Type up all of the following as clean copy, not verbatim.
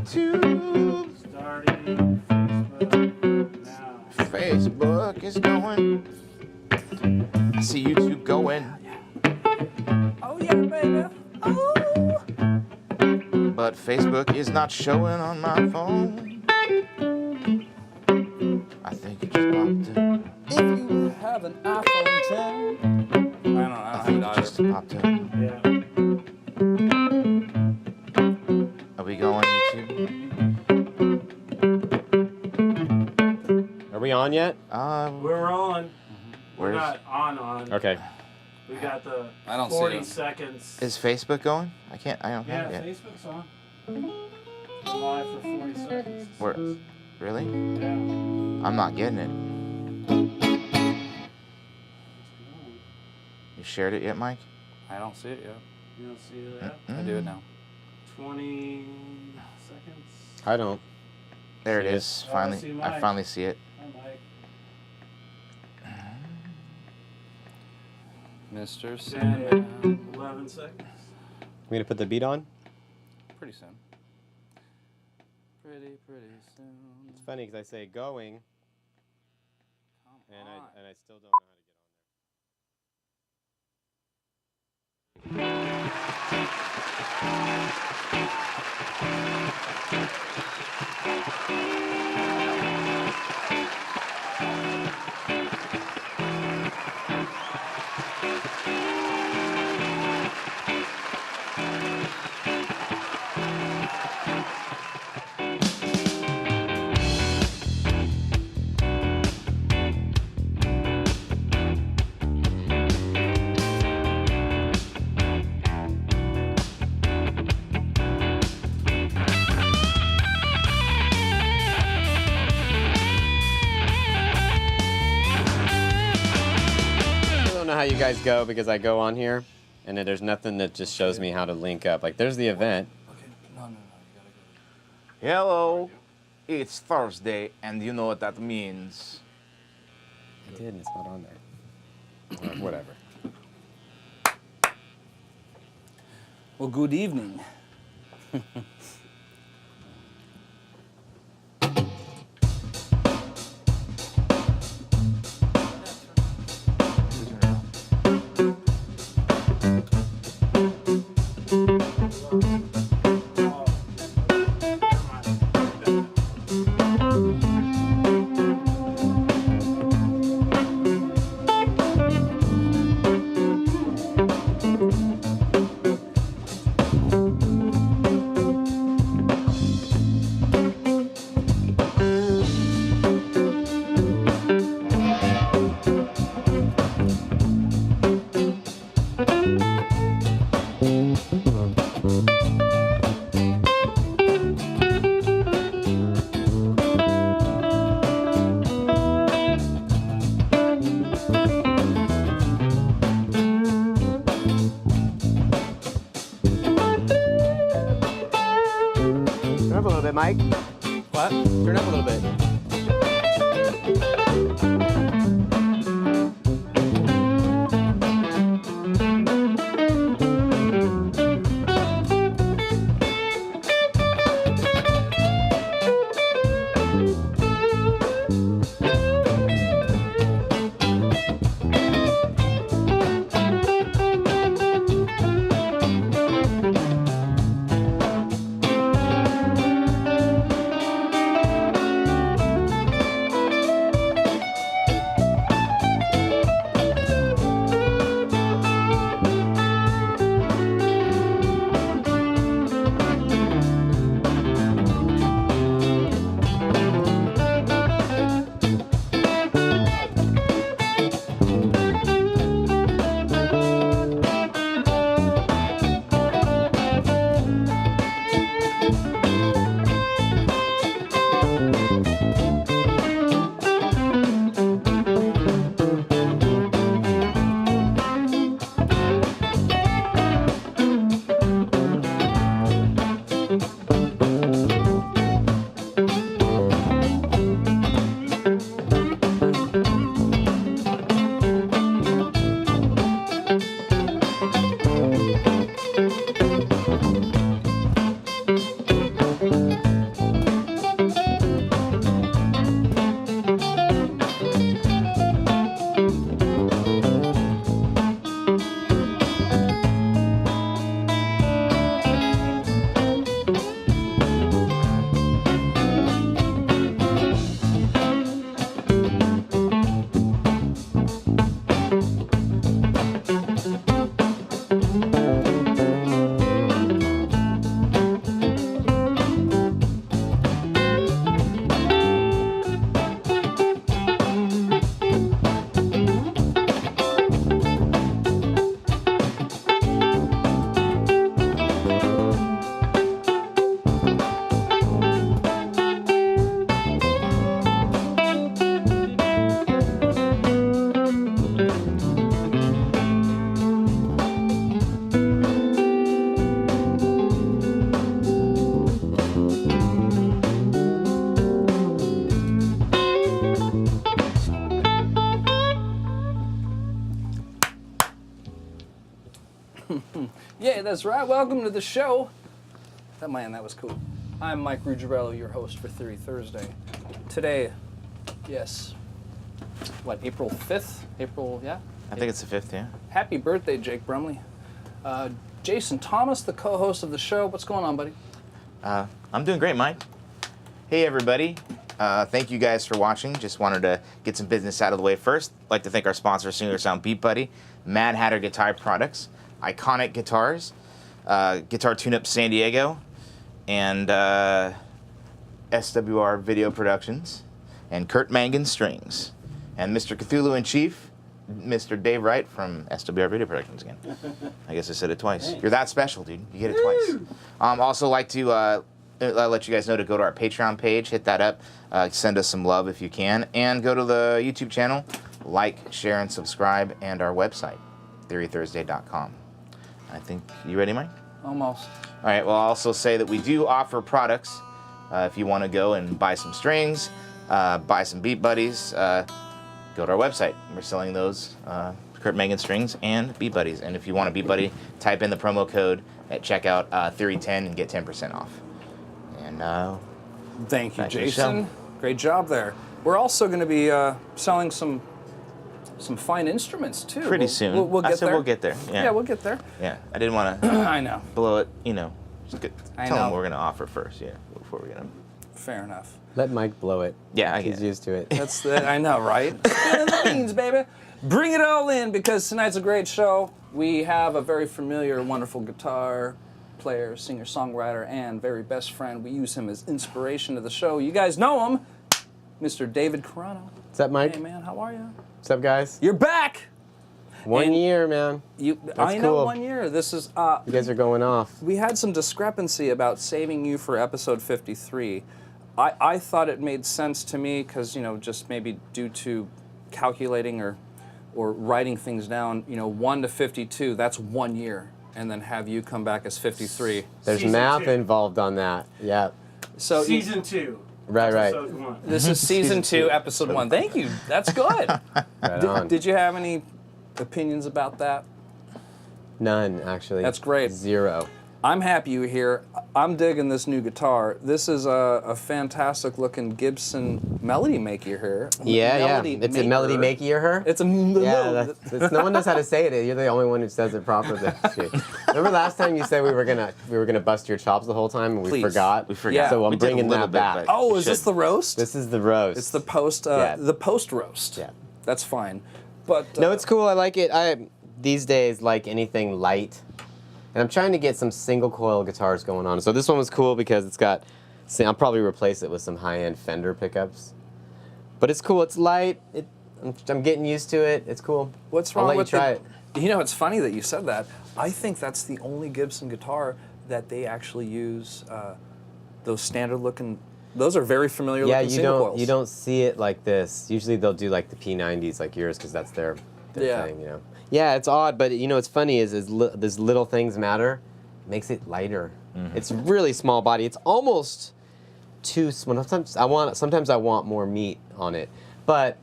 YouTube. Starting Facebook now. Facebook is going. I see YouTube going. Oh yeah, baby. Oh. But Facebook is not showing on my phone. I think it just popped up. If you have an iPhone 10. I think it just popped up. Yeah. Are we going YouTube? Are we on yet? We're on. We're Where's not on. Okay. We got the I don't see 40 it. seconds. is Facebook going? I don't Yeah, have it yet. Facebook's on. It's live for 40 seconds. Where? Really? Yeah. I'm not getting it. You shared it yet, Mike? I don't see it yet. You don't see that? I do it now. 20 seconds. I don't. There it See it. is. Oh, I Finally, see I Mike. finally see it. Hi, Mike. Mr. 10, Sandman. 11 seconds. We gonna put the beat on? Pretty soon. Pretty soon. It's funny because I say going, Come and on. I still don't know how to get I don't know how you guys go because I go on here, and then there's nothing that just shows me how to link up. Like there's the event. Okay, no, you gotta go. Hello, it's Thursday, and you know what that means. I did, and it's not on there. Whatever. Well, good evening. Turn up a little bit, Mike. What? Turn up a little bit. that's right. Welcome to the show. That was cool. I'm MikeRuggirello, your host for Theory Thursday. Today, yes, what, April 5th? Yeah? I think it's the 5th, yeah. Happy birthday, Jake Brumley. Jason Thomas, the co-host of the show. What's going on, buddy? I'm doing great, Mike. Hey, everybody. Thank you guys for watching. Just wanted to get some business out of the way first. I'd like to thank our sponsor, Singer Sound Beat Buddy, Mad Hatter Guitar Products, Iconic Guitars, Guitar Tune-Up San Diego, and SWR Video Productions, and Kurt Mangan Strings, and Mr. Cthulhu in Chief, Mr. Dave Wright from SWR Video Productions again. I guess I said it twice. You're that special, dude. You get it twice. Also like to let you guys know to go to our Patreon page, hit that up, send us some love if you can, and go to the YouTube channel, like, share, and subscribe, and our website, TheoryThursday.com. I think, you ready, Mike? Almost. All right, well, I'll also say that we do offer products. If you want to go and buy some strings, buy some Beat Buddies, go to our website. We're selling those, Kurt Mangan Strings and Beat Buddies. And if you want a Beat Buddy, type in the promo code at checkout, Theory10, and get 10% off. And thank you, back to the Jason. show. Great job there. We're also going to be selling some fine instruments too. Pretty soon. We'll get there. We'll get there. Yeah, we'll get there. Yeah, I didn't want to I know. blow it, you know. Just I tell know. them what we're going to offer first, yeah, before we get them. Fair enough. Let Mike blow it. Yeah, I He's get it. used to it. That's the, I know, right? Spilling the beans, baby. Bring it all in, because tonight's a great show. We have a very familiar, wonderful guitar player, singer-songwriter, and very best friend. We use him as inspiration to the show. You guys know him, Mr. David Carano. What's up, Mike? Hey, man, how are you? What's up, guys? You're back. 1 year, man. I know, cool. 1 year. This is. You guys are going off. We had some discrepancy about saving you for episode 53. I thought it made sense to me because, you know, just maybe due to calculating or writing things down, you know, 1 to 52, that's 1 year. And then have you come back as 53. There's Season math 2. involved on that. Yeah. So Season 2. Right. Episode 1. this is season 2, episode 1. Thank you. That's good. Right on. Did you have any opinions about that? None, actually. That's great. 0. I'm happy you're here. I'm digging this new guitar. This is a fantastic looking Gibson Melody Maker here. Yeah. It's a melody maker her. It's a Yeah, no one knows how to say it. You're the only one who says it properly. Remember last time you said we were gonna bust your chops the whole time and we Please. forgot? We forgot. Yeah. So We I'm did a bringing little that bit, back. but- Oh, You is this should. the roast? This is the roast. It's the post roast. Yeah. That's fine. But No, it's cool. I like it. I these days like anything light, and I'm trying to get some single coil guitars going on. So this one was cool because it's got. I'll probably replace it with some high-end Fender pickups, but it's cool. It's light. I'm getting used to it. It's cool. what's I'll wrong let with you try it. You know, it's funny that you said that. I think that's the only Gibson guitar that they actually use those standard looking. Those are very familiar Yeah, looking you single don't coils. you don't see it like this. Usually they'll do like the P90s like yours because that's their Yeah. thing, you know. Yeah, it's odd, but you know what's funny is these little things matter. Makes it lighter. It's really small body. It's almost too small. Sometimes I want more meat on it, but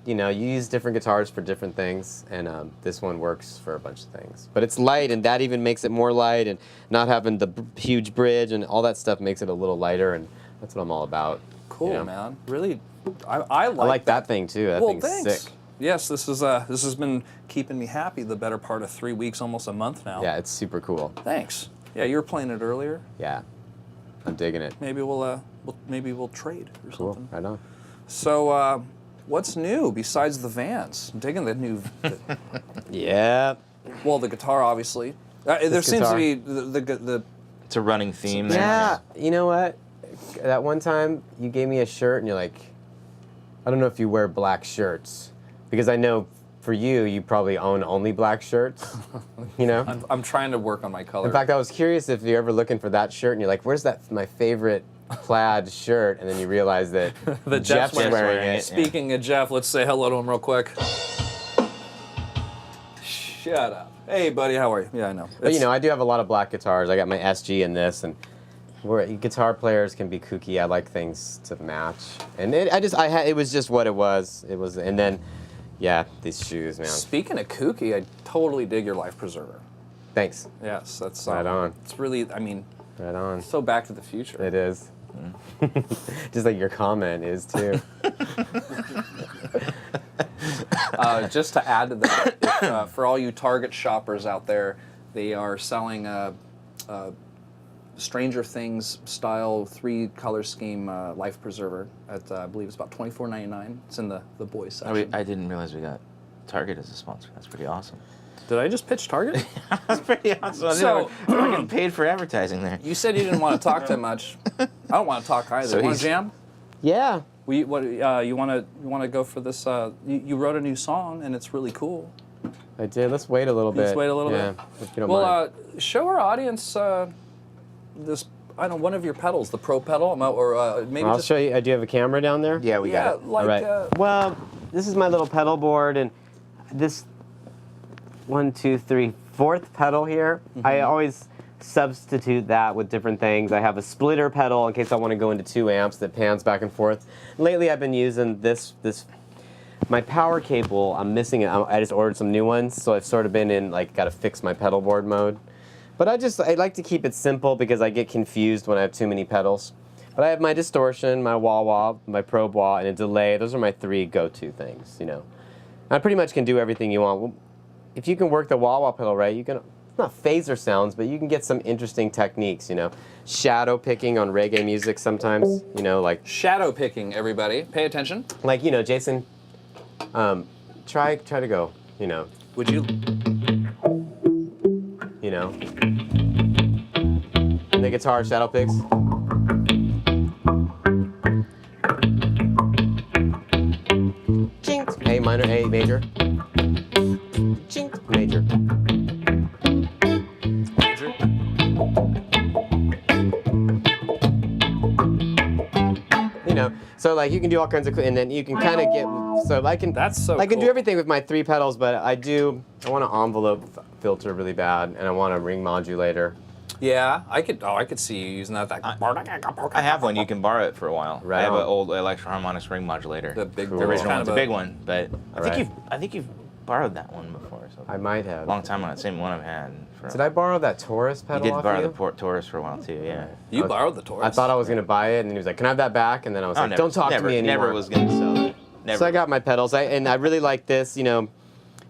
you know you use different guitars for different things, and this one works for a bunch of things. But it's light, and that even makes it more light, and not having the huge bridge and all that stuff makes it a little lighter, and that's what I'm all about. Cool, you know? man. Really, I I like that thing too. That Well, thing's thanks. sick. Yes, this has been keeping me happy the better part of 3 weeks, almost a month now. Yeah, it's super cool. Thanks. Yeah, you were playing it earlier. Yeah, I'm digging it. Maybe we'll trade or Cool, something. right on. So, what's new besides the Vans? I'm digging the new. Yeah. Well, the guitar, obviously. There seems guitar. to be the. It's a running theme there. Yeah, you know what? That one time you gave me a shirt and you're like, I don't know if you wear black shirts. Because I know for you probably own only black shirts, you know? I'm trying to work on my color. In fact, I was curious if you're ever looking for that shirt and you're like, where's my favorite plaid shirt? And then you realize that That Jeff's Jeff's wearing wearing it. it. Speaking of Jeff, let's say hello to him real quick. Shut up. Hey, buddy, how are you? Yeah, I know. But you know, I do have a lot of black guitars. I got my SG in this, and guitar players can be kooky. I like things to match, and it was just what it was. It was, and then, yeah, these shoes, man. Speaking of kooky, I totally dig your life preserver. Thanks. Yes, that's Right on. It's really, I mean, Right on. so Back to the Future. It is. Just like your comment is too. Just to add to that, if, for all you Target shoppers out there, they are selling a Stranger Things style 3-color scheme life preserver at I believe it's about $24.99. It's in the boys section. I didn't realize we got Target as a sponsor. That's pretty awesome. Did I just pitch Target? That's pretty awesome. So- We're getting paid for advertising there. You said you didn't want to talk that much. I don't want to talk either. So You want he's- to jam? Yeah. You want to go for this? You wrote a new song and it's really cool. I did. Let's wait a little bit. Let's wait a little bit. If you don't Well, mind. show our audience this. I don't know, one of your pedals, the Pro pedal, or maybe I'll just show you. Do you have a camera down there? Yeah, we got it. like All right. Well, this is my little pedal board, and this 1, 2, 3, 4th pedal here. I always substitute that with different things. I have a splitter pedal in case I want to go into 2 amps that pans back and forth. Lately, I've been using this. My power cable, I'm missing it. I just ordered some new ones, so I've sort of been in like got to fix my pedal board mode. But I like to keep it simple because I get confused when I have too many pedals. But I have my distortion, my wah-wah, my probe wah, and a delay. Those are my 3 go-to things, you know. I pretty much can do everything you want. If you can work the wah-wah pedal right, you can, not phaser sounds, but you can get some interesting techniques, you know. Shadow picking on reggae music sometimes, you know, like... shadow picking, everybody. Pay attention. Like, you know, Jason, try to go, you know. Would you? You know. And the guitar shadow picks. Chinked. A minor, A major. Chinked. Major. You know, so like you can do all kinds of, and then you can kind of get, so I can, That's so I can do cool. everything with my 3 pedals, but I want an envelope filter really bad, and I want a ring modulator. Yeah, I could see you using that. I have one. You can borrow it for a while. Right I have on. an old Electro-Harmonics ring modulator. The big, Cool. The original kind one's of a big one, but Right. I think you've borrowed that one before. So I might have. long time on it. Same one I've had. Did I borrow that Taurus You pedal did off borrow you? the Taurus for a while too. Yeah. You borrowed the Taurus. I thought I was going to buy it, and he was like, can I have that back? And then I was like, never, don't talk never, to me anymore. Never was gonna sell it. Never. So I got my pedals, and I really like this, you know.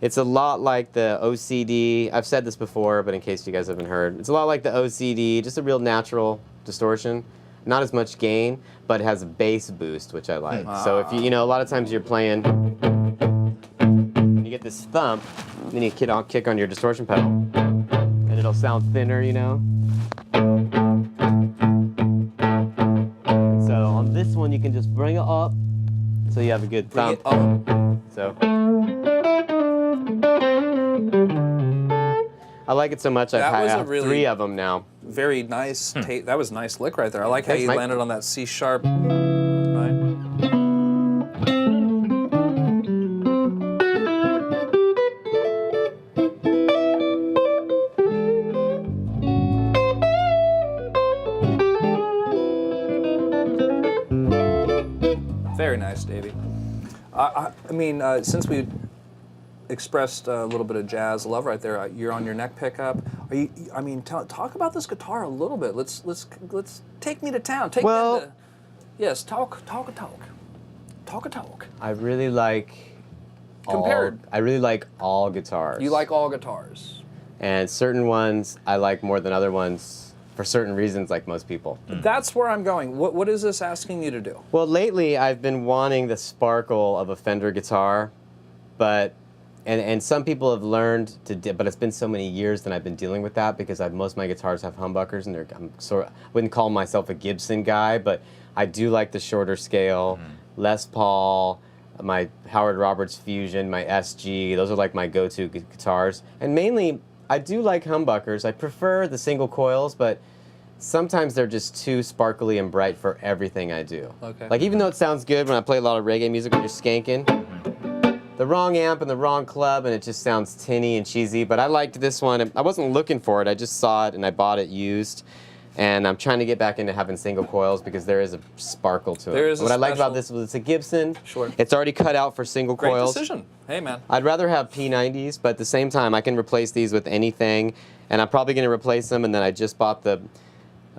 It's a lot like the OCD. I've said this before, but in case you guys haven't heard, it's a lot like the OCD, just a real natural distortion. Not as much gain, but it has a bass boost, which I like. So if you know, a lot of times you're playing, you get this thump, and then you kick on your distortion pedal, and it'll sound thinner, you know. And so on this one, you can just bring it up, so you have a good Bring thump. it up. So I like it so much That I was a have really- 3 of them now. Very nice. That was a nice lick right there. I like how Thanks, you Mike. landed on that C sharp. Right. Very nice, Davey. I mean, since we expressed a little bit of jazz love right there, you're on your neck pickup. Are you? I mean, talk about this guitar a little bit. Let's take me to town. Take Well- me to. Yes, talk. I really like Compared. I really like all guitars. You like all guitars. And certain ones I like more than other ones for certain reasons, like most people. That's where I'm going. What is this asking you to do? Well, lately I've been wanting the sparkle of a Fender guitar, but and some people have learned but it's been so many years that I've been dealing with that because most of my guitars have humbuckers, and I wouldn't call myself a Gibson guy, but I do like the shorter scale, Les Paul, my Howard Roberts Fusion, my SG. Those are like my go-to guitars, and mainly I do like humbuckers. I prefer the single coils, but sometimes they're just too sparkly and bright for everything I do. Okay. Like even though it sounds good when I play a lot of reggae music when you're skanking, the wrong amp and the wrong club and it just sounds tinny and cheesy. But I liked this one. I wasn't looking for it. I just saw it and I bought it used And I'm trying to get back into having single coils because there is a sparkle to it. There is a what I like about special- this was it's a Gibson. Sure. It's already cut out for single Great coils. decision. Hey, man. I'd rather have P90s, but at the same time, I can replace these with anything, and I'm probably going to replace them. And then I just bought the,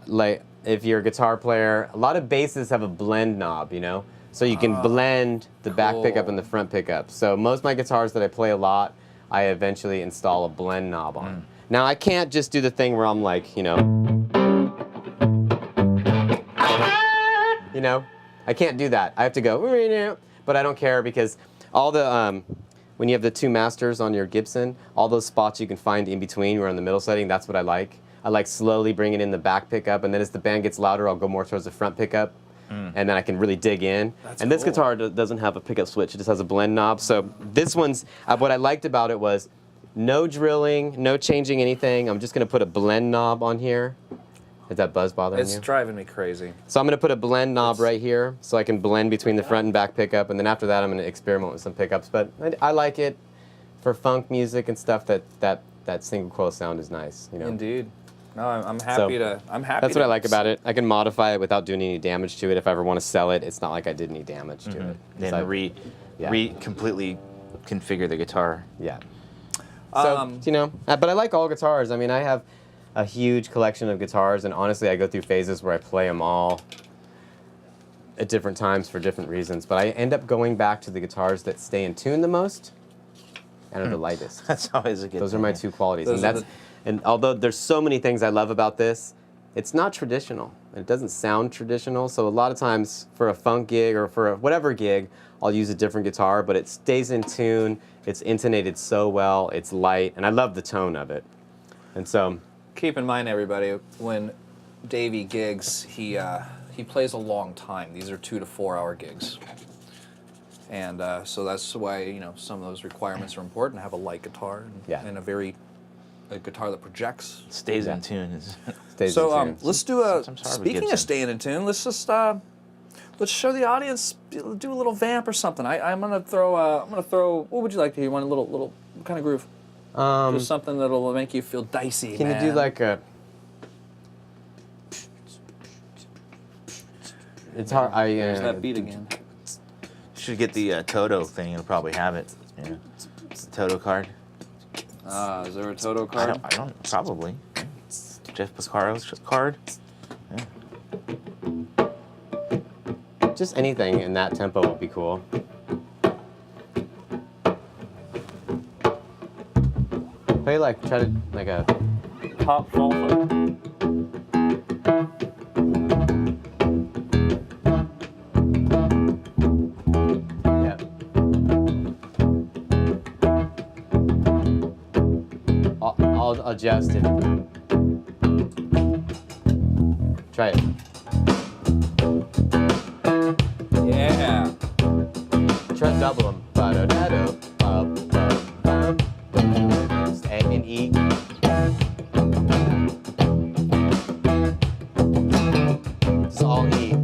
like, if you're a guitar player, a lot of basses have a blend knob, you know, so you can blend the back pickup and the front pickup. So most of my guitars that I play a lot, I eventually install a blend knob on. Now I can't just do the thing where I'm like, you know, I can't do that. I have to go, but I don't care because all the, when you have the two masters on your Gibson, all those spots you can find in between or in the middle setting, that's what I like. I like slowly bringing in the back pickup, and then as the band gets louder, I'll go more towards the front pickup, and then I can really dig in. And this guitar doesn't have a pickup switch, it just has a blend knob. So this one's, what I liked about it was no drilling, no changing anything. I'm just gonna put a blend knob on here. Is that buzz bothering you? It's driving me crazy. So I'm going to put a blend knob right here so I can blend between the front and back pickup, and then after that I'm going to experiment with some pickups. But I like it for funk music and stuff. That single coil sound is nice, you know. Indeed. No, I'm happy to. I'm happy. That's what I like about it. I can modify it without doing any damage to it. If I ever want to sell it, it's not like I did any damage to it. Then Yeah. completely configure the guitar. Yeah. So you know, but I like all guitars. I mean, I have a huge collection of guitars, and honestly, I go through phases where I play them all at different times for different reasons. But I end up going back to the guitars that stay in tune the most and are the lightest. That's always a good Those are thing, my yeah. two qualities, Those and are and although there's so many things I love about this, it's not traditional. It doesn't sound traditional. So a lot of times for a funk gig or for a whatever gig, I'll use a different guitar, but it stays in tune. It's intonated so well. It's light, and I love the tone of it. And so. Keep in mind, everybody, when Davey gigs, he plays a long time. These are 2 to 4 hour gigs, and so that's why, you know, some of those requirements are important. Have a light guitar and a guitar that projects. Stays in tune. Stays in tune. Let's do a. Sometimes hard with Speaking Gibson. of staying in tune, let's just let's show the audience. Do a little vamp or something. I'm gonna throw. What would you like to hear? You want a little what kind of groove? Just something that'll make you feel dicey. Can man. you do like a? It's hard. There's that beat again. Should get the Toto thing. It'll probably have it. Yeah. It's the Toto card. Is there a Toto I card? don't. Probably. Jeff Pascaro's card. Just anything in that tempo would be cool. Play like try to like a Pop salsa. yeah. I'll adjust it. Try it. Yeah. Try to double them. Ba-da-da-do, ba-ba-bum, ba-da-da-do. A and E. It's all E.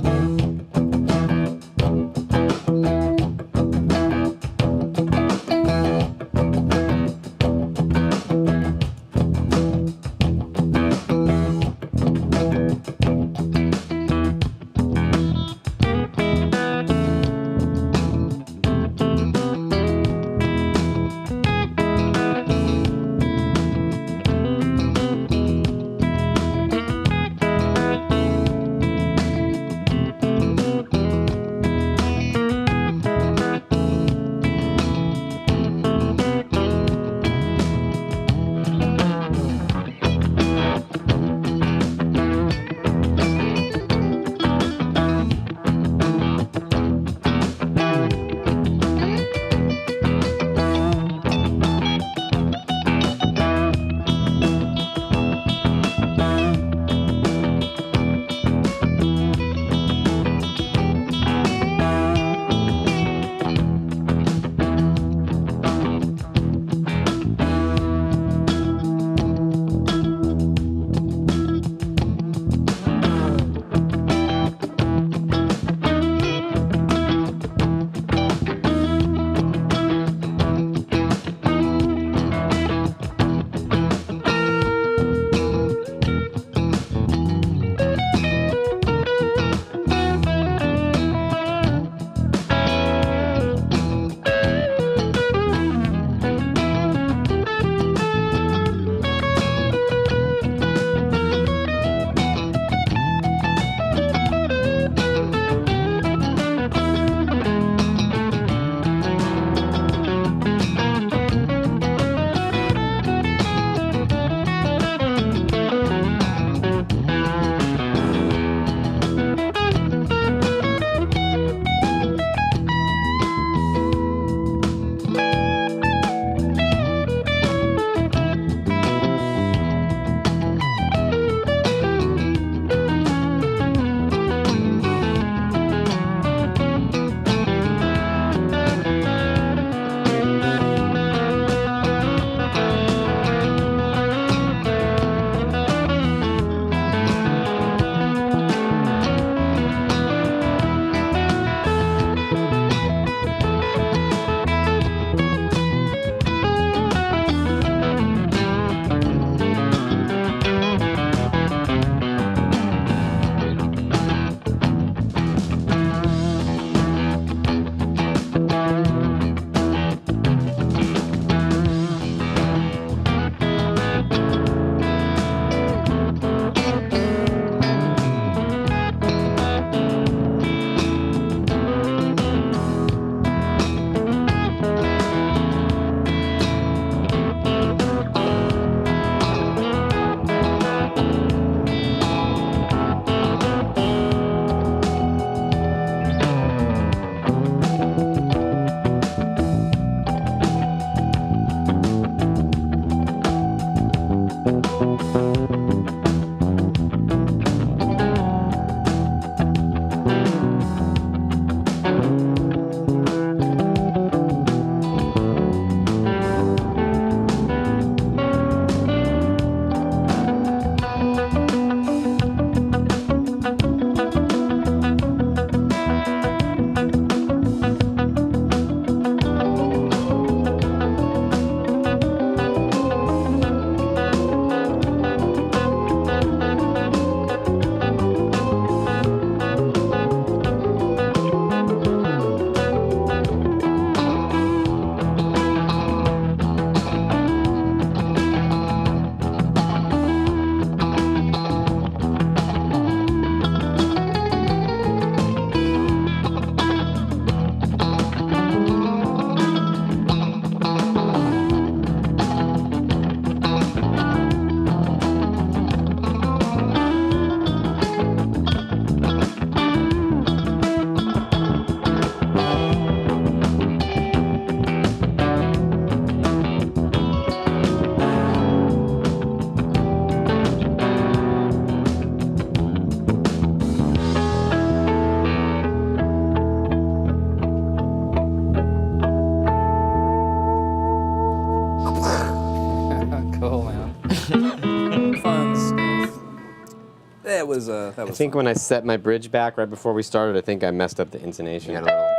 was I think when I set my bridge back right before we started, I think I messed up the intonation. You got a little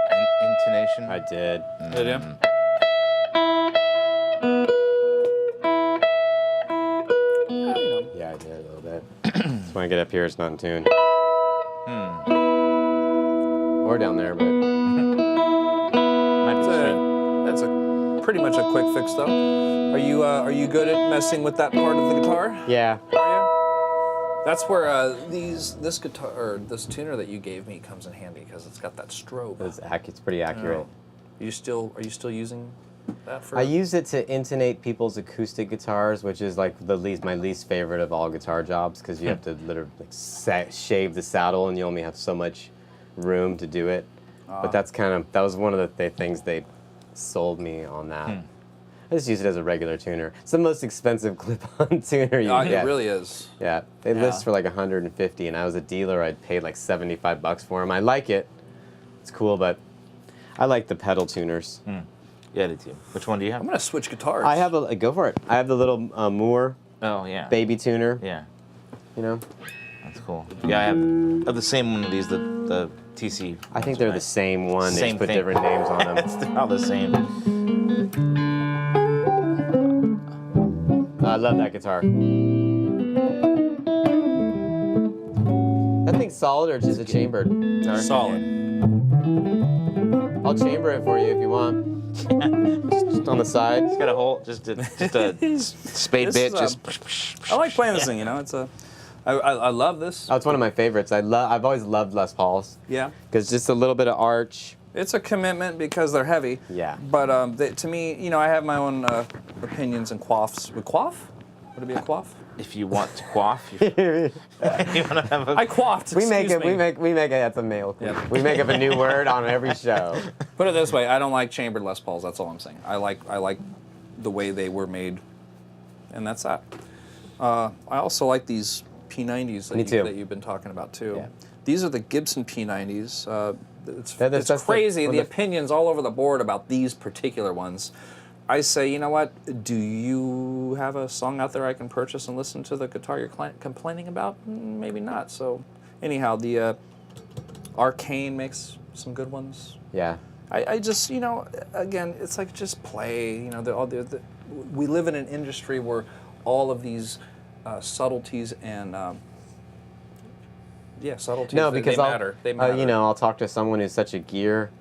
intonation. I did. Did you? Yeah, I did a little bit. So when I get up here, it's not in tune. Or down there, but Might be straight. That's pretty much a quick fix, though. Are you good at messing with that part of the guitar? yeah. Are you? That's where this guitar or this tuner that you gave me comes in handy because it's got that strobe. It's pretty accurate. Are you still using that for? I use it to intonate people's acoustic guitars, which is like my least favorite of all guitar jobs because you have to literally shave the saddle and you only have so much room to do it. But that was one of the things they sold me on that. I just use it as a regular tuner. It's the most expensive clip-on tuner you can get. It really is. Yeah, they list for like 150, and I was a dealer. I'd paid like $75 for them. I like it. It's cool, but I like the pedal tuners. Yeah, I did too. Which one do you have? I'm gonna switch guitars. I have go for it. I have the little Moore Oh, yeah. baby tuner. Yeah, You know, that's cool. Yeah, I have the same one of these, the TC. I think they're the same one. They Same just put thing. different names on them. They're all the same. I love that guitar. That thing's solid or just a chambered? Solid. I'll chamber it for you if you want. Just on the side. It's got a hole, just a spade This bit, is, I like playing this thing. You know, I love this. Oh, it's one of my favorites. I've always loved Les Pauls. Yeah. Because just a little bit of arch. It's a commitment because they're heavy. Yeah. But to me, you know, I have my own opinions and quaffs. Would quaff? Would it be a quaff? If you want to quaff, you want to have a... I quaffed. We make excuse it. me. We make it. That's a male. Yeah. We make up a new word on every show. Put it this way: I don't like chambered Les Pauls. That's all I'm saying. I like the way they were made, and that's that. I also like these P90s that you've been talking about too. Yeah. These are the Gibson P90s. It's that's crazy. the The opinions all over the board about these particular ones. I say, you know what? Do you have a song out there I can purchase and listen to the guitar you're complaining about? Maybe not. So, anyhow, the Arcane makes some good ones. Yeah. I just, you know, again, it's like just play. You know, we live in an industry where all of these subtleties and subtleties. No, because they matter. They matter. you know, I'll talk to someone who's such a gear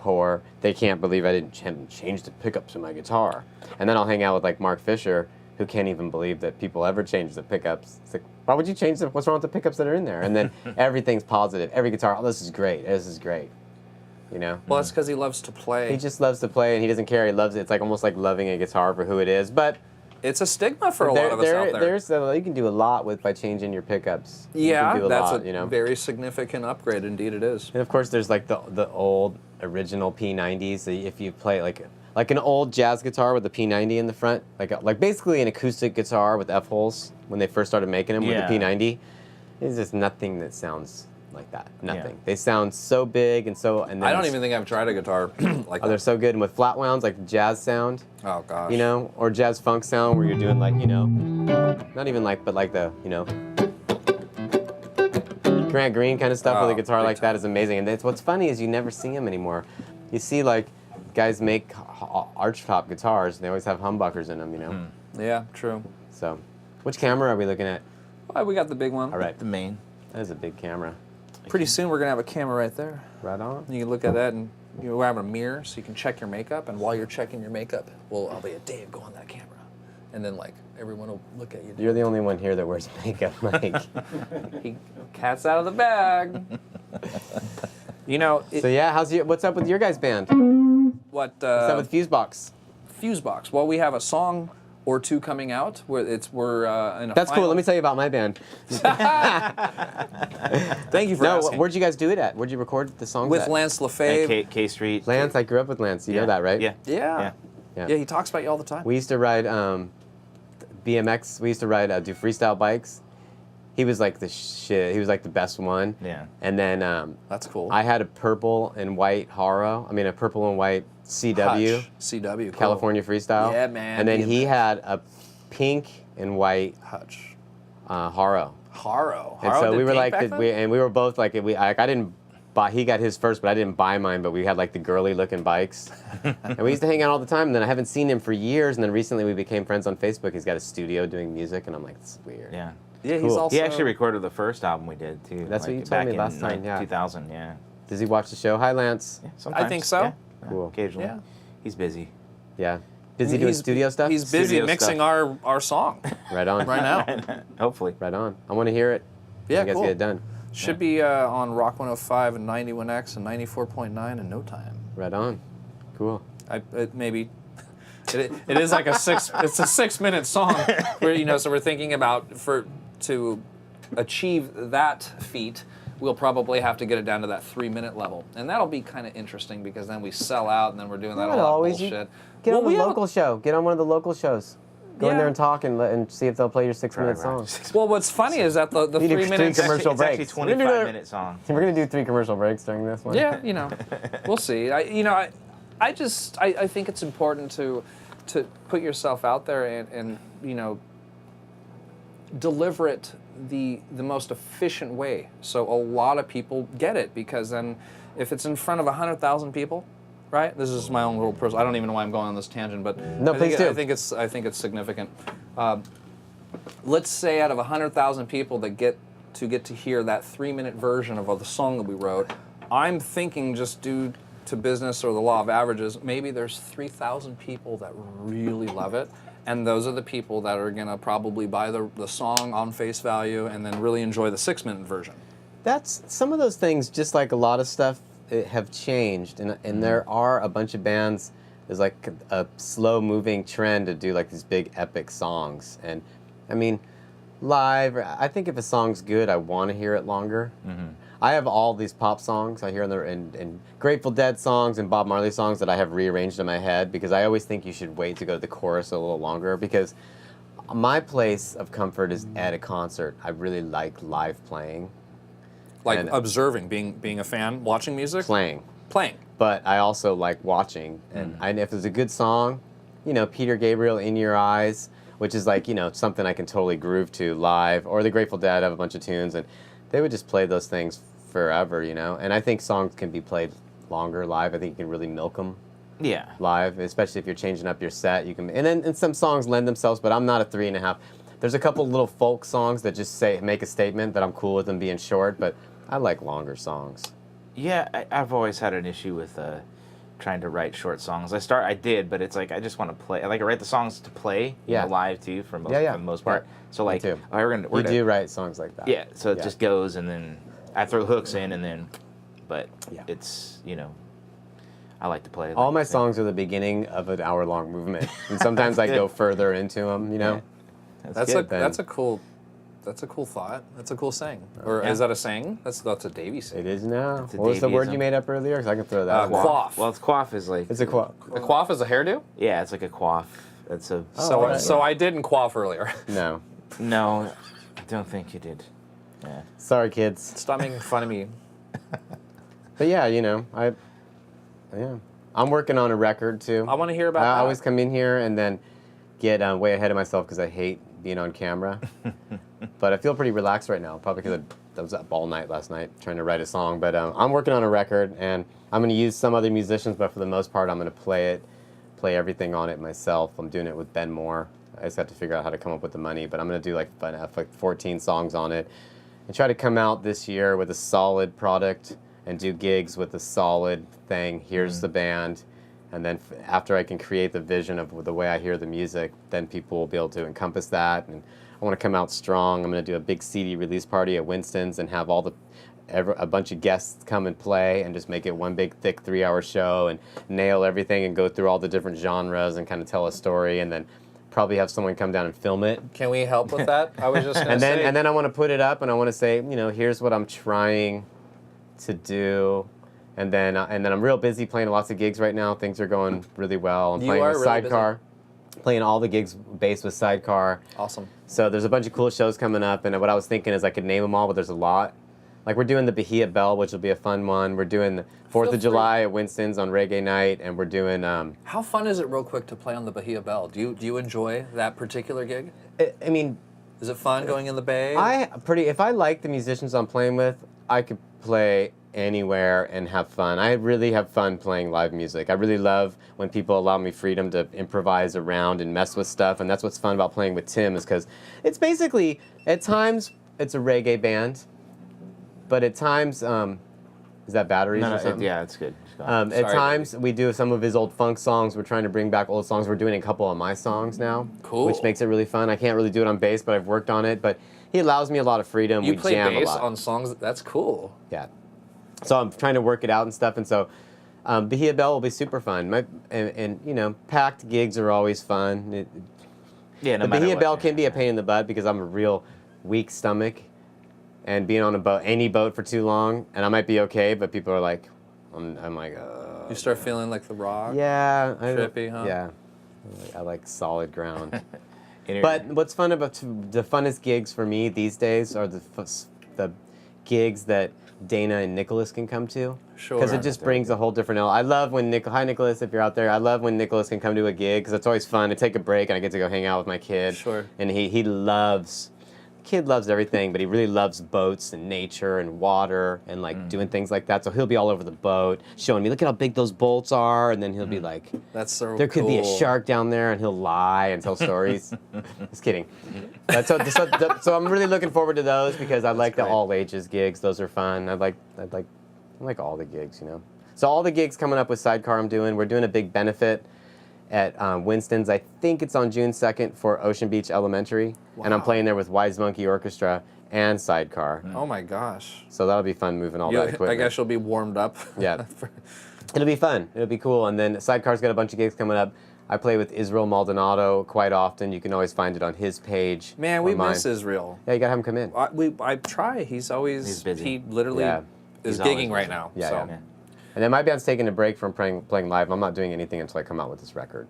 whore. They can't believe I didn't change the pickups in my guitar. And then I'll hang out with like Mark Fisher, who can't even believe that people ever change the pickups. It's like, why would you change them? What's wrong with the pickups that are in there? And then everything's positive. Every guitar, oh, this is great. This is great. You know? Well, that's because he loves to play. He just loves to play and he doesn't care. He loves it. It's like almost like loving a guitar for who it is. But it's a stigma for a lot of us out there. You can do a lot by changing your pickups. Yeah, you can do that's lot, a you know? very significant upgrade. Indeed, it is. And of course, there's like the old original P90s. So if you play like an old jazz guitar with a P90 in the front, like basically an acoustic guitar with F holes when they first started making them with the P90, there's just nothing that sounds like that. Nothing. Yeah. They sound so big and then I don't even think I've tried a guitar like they're that. so good. And with flat wounds, like jazz sound, Oh gosh. you know, or jazz funk sound where you're doing like, you know, not even like, but like the, you know, Grant Green kind of stuff with a guitar like that is amazing. And what's funny is you never see them anymore. You see like guys make archtop guitars and they always have humbuckers in them, you know. Yeah, true. So, which camera are we looking at? Well, we got the big one. All right, The main. that is a big camera. Pretty soon we're gonna have a camera right there. Right on. You can look at that, and we're having a mirror, so you can check your makeup. And while you're checking your makeup, I'll be a Dave, go on that camera, and then like everyone will look at you. You're the only one here that wears makeup, Mike. Cat's out of the bag. You know, So yeah, what's up with your guys' band? what What's up with Fusebox? Fusebox? Well, we have a song or two coming out where we're in a. That's cool. final- Let me tell you about my band. Thank you for asking. Where'd you guys do it at? Where'd you record the songs With at? Lance And Lefebvre. K Street. Lance, I grew up with Lance. You know that, right? Yeah. Yeah. Yeah. Yeah, he talks about you all the time. We used to ride BMX. We used to ride do freestyle bikes. He was like the shit. He was like the best one. Yeah. And then That's cool. I had a purple and white a purple and white CW, Hutch. CW. Cool. California Freestyle. Yeah, man, And then he BMX. had a pink and white Hutch. Haro. Haro. And Haro so did we were pink like, back then? we were both like, I didn't buy. He got his first, but I didn't buy mine. But we had like the girly looking bikes, and we used to hang out all the time. And then I haven't seen him for years. And then recently we became friends on Facebook. He's got a studio doing music, and I'm like, this is weird. Yeah. Yeah, he's Cool. also. He actually recorded the first album we did too. That's what you told back me in, last time, yeah. 2000. Yeah. Does he watch the show? Hi, Lance. Yeah, sometimes. think so. Yeah. Cool. Occasionally. Yeah. He's busy. Yeah. Busy doing studio stuff. He's busy Studio mixing stuff. our song Right on. right now. Hopefully. Right on. I want to hear it. Yeah, you guys cool. get it done. Should be on Rock 105 and 91X and 94.9 in no time. Right on. Cool. Maybe. It is like it's a 6-minute song where, so we're thinking about to achieve that feat, we'll probably have to get it down to that 3-minute level. And that'll be kind of interesting because then we sell out and then we're doing that Not all always. bullshit. Get on we the have local show. Get on one of the local shows. Go in Yeah. there and talk and see if they'll play your 6-minute Right. songs. Well, what's funny is that the You do 3 three minutes. commercial It's actually breaks. 25-minute song. We're gonna do 3 commercial breaks during this one. Yeah, we'll see. I think it's important to put yourself out there and deliver it the most efficient way, so a lot of people get it. Because then, if it's in front of 100,000 people, right? This is my own little personal. I don't even know why I'm going on this tangent, but No, please do. I think it's significant. Let's say out of 100,000 people that get to hear that 3-minute version of the song that we wrote, I'm thinking just due to business or the law of averages, maybe there's 3,000 people that really love it. And those are the people that are going to probably buy the song on face value and then really enjoy the 6-minute version. That's some of those things, just like a lot of stuff, have changed. And there are a bunch of bands, there's like a slow-moving trend to do like these big epic songs. And I mean, live, I think if a song's good, I want to hear it longer. Mm-hmm. I have all these pop songs I hear in Grateful Dead songs and Bob Marley songs that I have rearranged in my head, because I always think you should wait to go to the chorus a little longer, because my place of comfort is at a concert. I really like live playing. Like And observing, being a fan, watching music? Playing. Playing. But I also like watching. And if it's a good song, Peter Gabriel, In Your Eyes, which is like, something I can totally groove to live, or the Grateful Dead have a bunch of tunes, and they would just play those things forever, And I think songs can be played longer live. I think you can really milk them Yeah. live, especially if you're changing up your set. You can, and then some songs lend themselves, but I'm not a 3.5. There's a couple little folk songs that just make a statement that I'm cool with them being short, but I like longer songs. Yeah, I've always had an issue with trying to write short songs. I did, but it's like I just want to play. I like to write the songs to play live too, for the most part. So like, too. we're You do write songs like that. Yeah, so it just goes, and then I throw hooks in, and then, but it's I like to play. All my songs are the beginning of an hour-long movement, and sometimes I go further into them. Yeah. That's good. a cool thought. That's a cool saying. Or is that a saying? That's a Davey saying. It is now. It's a What was the word Davyism. you made up earlier? Because I can throw that. in. Quaff. Well, it's quaff is like It's a quaff. A quaff is a hairdo? yeah, it's like a quaff. It's a So I didn't quaff earlier. No. no, I don't think you did. Yeah. Sorry, kids. Stop making fun of me. But yeah, I'm working on a record too. I want to hear about I that. always come in here and then get way ahead of myself because I hate being on camera. But I feel pretty relaxed right now, probably because I was up all night last night trying to write a song. But I'm working on a record, and I'm going to use some other musicians, but for the most part, I'm going to play everything on it myself. I'm doing it with Ben Moore. I just have to figure out how to come up with the money, but I'm going to do like 14 songs on it and try to come out this year with a solid product and do gigs with a solid thing. Here's the band. And then after I can create the vision of the way I hear the music, then people will be able to encompass that. And I want to come out strong. I'm going to do a big CD release party at Winston's and have a bunch of guests come and play and just make it one big, thick 3-hour show and nail everything and go through all the different genres and kind of tell a story, and then probably have someone come down and film it. Can we help with that? I was just going to And say. then I want to put it up and I want to say, here's what I'm trying to do. And then I'm real busy playing lots of gigs right now. Things are going really well. I'm You playing are with really Sidecar, playing all the gigs based with Sidecar. Awesome. So there's a bunch of cool shows coming up, and what I was thinking is I could name them all, but there's a lot. Like we're doing the Bahia Bell, which will be a fun one. We're doing the 4th of July at Winston's on Reggae Night, and we're doing... How fun is it, real quick, to play on the Bahia Bell? Do you enjoy that particular gig? I mean, Is it fun going in the Bay? If I like the musicians I'm playing with, I could play anywhere and have fun. I really have fun playing live music. I really love when people allow me freedom to improvise around and mess with stuff, and that's what's fun about playing with Tim is because it's basically, at times, it's a reggae band, but at times, is that batteries or something? Yeah, it's good. At times, we do some of his old funk songs. We're trying to bring back old songs. We're doing a couple of my songs now, Cool. which makes it really fun. I can't really do it on bass, but I've worked on it. But he allows me a lot of freedom. You we play jam a bass lot. on songs? That's cool. Yeah. So I'm trying to work it out and stuff. And so Bahia Bell will be super fun. And you know, packed gigs are always fun. Yeah, no the matter Bahia what, Bell can be a pain in the butt because I'm a real weak stomach. And being on a boat, any boat for too long, and I might be okay, but people are like, I'm like, You start feeling like The Rock? yeah. Trippy, huh? Yeah. I like solid ground. Inter- But what's fun about the funnest gigs for me these days are the gigs that Dana and Nicholas can come to. Sure. Because it just brings a whole different element. I love when hi Nicholas, if you're out there. I love when Nicholas can come to a gig because it's always fun to take a break and I get to go hang out with my kid. Sure. And he loves. Kid loves everything, but he really loves boats and nature and water and like doing things like that. So he'll be all over the boat, showing me, look at how big those bolts are, and then he'll be like, That's so there could be a cool. shark down there, and he'll lie and tell stories. Just kidding. So I'm really looking forward to those because I like the great. all ages gigs. Those are fun. I like all the gigs, you know. So all the gigs coming up with Sidecar I'm doing. We're doing a big benefit at Winston's. I think it's on June 2nd for Ocean Beach Elementary. And I'm Wow. playing there with Wise Monkey Orchestra and Sidecar. Oh my gosh. So that'll be fun moving all that equipment. I guess you'll be warmed up. Yeah. It'll be fun. It'll be cool. And then Sidecar's got a bunch of gigs coming up. I play with Israel Maldonado quite often. You can always find it on his page. Man, or we mine. miss Israel. Yeah, you gotta have him come in. I try. He's always He's busy. He literally Yeah. is He's always gigging right busy. now. Yeah, so. yeah. And then my band's taking a break from playing live. I'm not doing anything until I come out with this record.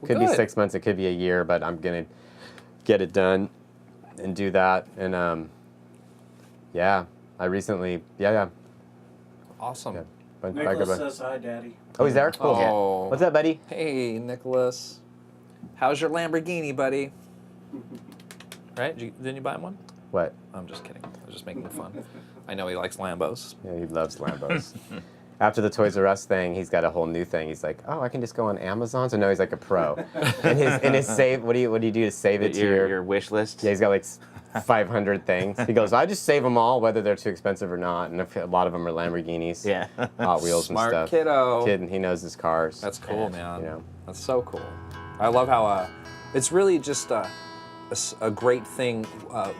Could be good. 6 months. It could be a year, but I'm gonna get it done and do that. And yeah, I recently Awesome. yeah. Nicholas says hi, Daddy. Oh, he's there. Cool. Oh. What's up, buddy? Hey, Nicholas. How's your Lamborghini, buddy? Right? Didn't you buy him one? What? I'm just kidding. I was just making fun. I know he likes Lambos. Yeah, he loves Lambos. After the Toys R Us thing, he's got a whole new thing. He's like, oh, I can just go on Amazon. So no, he's like a pro. in his save, what do you do to save it to your wish list. Yeah, he's got like 500 things. He goes, I just save them all, whether they're too expensive or not. And a lot of them are Lamborghinis, Yeah. Hot Wheels Smart and stuff. kiddo. Kid, and he knows his cars. That's cool, man. You know. That's so cool. I love how it's really just a great thing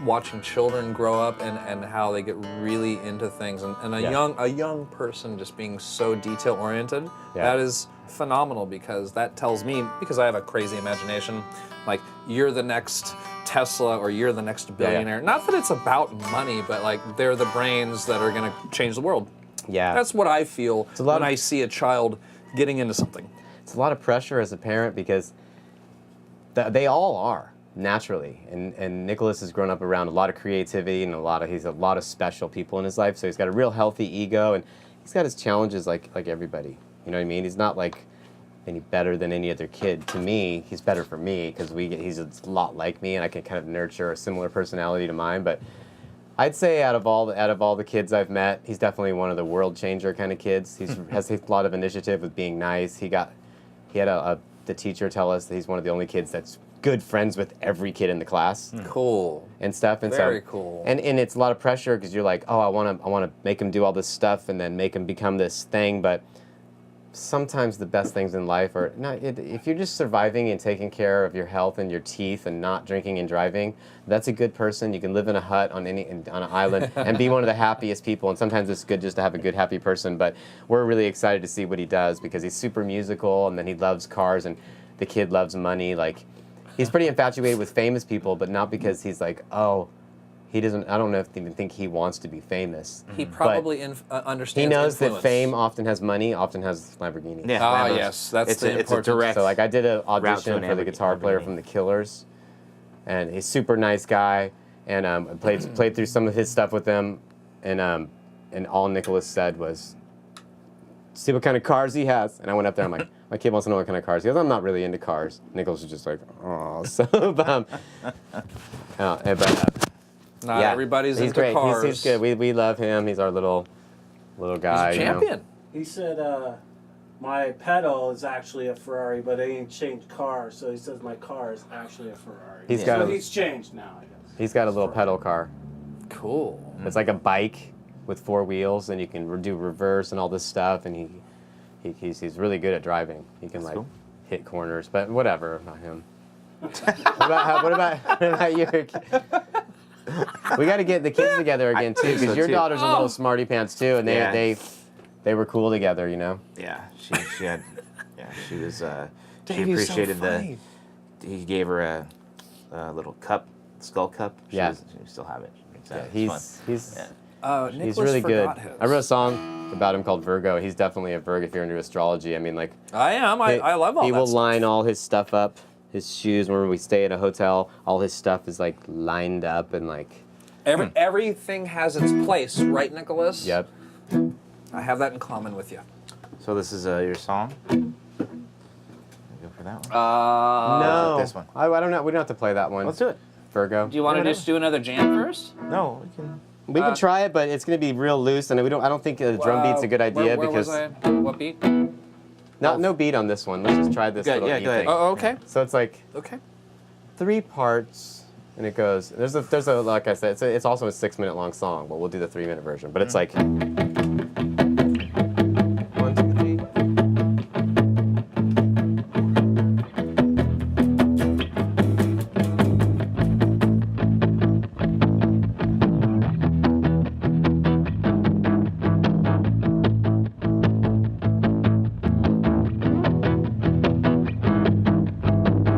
watching children grow up and how they get really into things and a young person just being so detail oriented. Yeah. That is phenomenal because that tells me, because I have a crazy imagination, like you're the next Tesla or you're the next billionaire. Not that it's about money, but like they're the brains that are going to change the world. Yeah. That's what I feel a lot when of- I see a child getting into something. It's a lot of pressure as a parent because they all are naturally, and Nicholas has grown up around a lot of creativity and he's a lot of special people in his life. So he's got a real healthy ego, and he's got his challenges like everybody. You know what I mean? He's not like any better than any other kid. To me, he's better for me because he's a lot like me, and I can kind of nurture a similar personality to mine. But I'd say out of all the kids I've met, he's definitely one of the world changer kind of kids. He has a lot of initiative with being nice. He had the teacher tell us that he's one of the only kids that's good friends with every kid in the class Cool. and stuff. And Very so, cool. And it's a lot of pressure because you're like, oh, I want to make him do all this stuff and then make him become this thing. But sometimes the best things in life are if you're just surviving and taking care of your health and your teeth and not drinking and driving, that's a good person. You can live in a hut on an island and be one of the happiest people. And sometimes it's good just to have a good, happy person. But we're really excited to see what he does because he's super musical and then he loves cars and the kid loves money. Like, he's pretty infatuated with famous people, but not because he's like, oh, he doesn't. I don't know if even think he wants to be famous. He probably understands. He knows influence. that fame often has money, often has Lamborghinis. Yeah. Ah, Lambos. yes, that's it's the a important. direct. So like I did an Route to audition an for the guitar player Lamborghini. from the Killers, and he's a super nice guy, and I played through some of his stuff with him, and all Nicholas said was, see what kind of cars he has. And I went up there, I'm like, my kid wants to know what kind of cars he has. I'm not really into cars. Nicholas was just like, oh, so bummed. Not yeah, everybody's he's into great. cars. He's good. We love him. He's our little guy. He's a champion. He said, my pedal is actually a Ferrari, but I ain't changed cars, so he says my car is actually a Ferrari. He's got so a- he's changed now, I guess. He's got a little pedal car. Cool. It's like a bike with 4 wheels, and you can do reverse and all this stuff. And he's really good at driving. He can like hit corners, but whatever, not him. what about you? We got to get the kids together again too, because so your too. daughter's a little smarty pants too, and they were cool together, you know. Yeah, she had, she was, she Davey's so appreciated funny. he gave her a little cup, skull cup. She still have it. It's He's Nicholas really good. forgot his. I wrote a song about him called Virgo. He's definitely a Virgo if you're into astrology. I mean, like I am. I love all that He will stuff. line all his stuff up, his shoes. When we stay at a hotel, all his stuff is like lined up and like. Everything has its place, right, Nicholas? Yep. I have that in common with you. So this is your song. Go for that one. No. This one. I don't know. We don't have to play that one. Let's do it. Virgo. Do you want to just do another jam first? No, we can. We can try it, but it's going to be real loose, and I don't think the drum beat's a good idea where because was I? What beat? no beat on this one. Let's just try this little yeah, beat go ahead. thing. Oh, okay. So it's like Okay. 3 parts, and it goes. There's a like I said, it's also a 6-minute long song, but we'll do the 3-minute version. But it's like 1, 2, 3.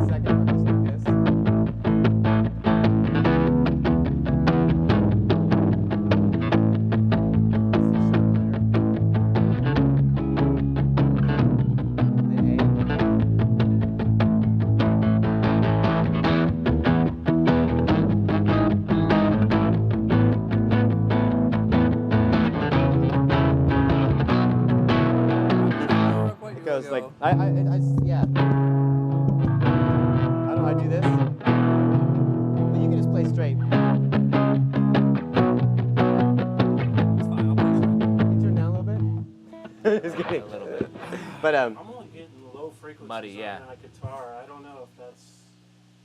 Second part goes like this. It goes like yeah. How do I do this? Well, you can just play straight. It's fine. I'll play straight. You turn down a little bit. Just kidding. A little bit. But I'm only getting low frequencies Muddy, yeah. on that guitar. I don't know if that's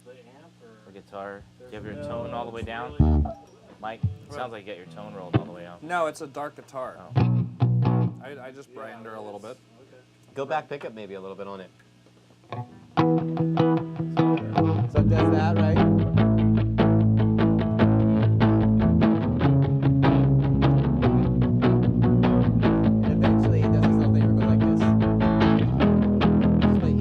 the amp or... For guitar, do you have your No, tone all the way it's down? really- Mike, it sounds like you got your tone rolled all the way up. No, it's a dark guitar. Oh. I just brightened her a little bit. go back pickup maybe a little bit on it. So it does that, right? And eventually it does this little thing where it goes like this. Just play E.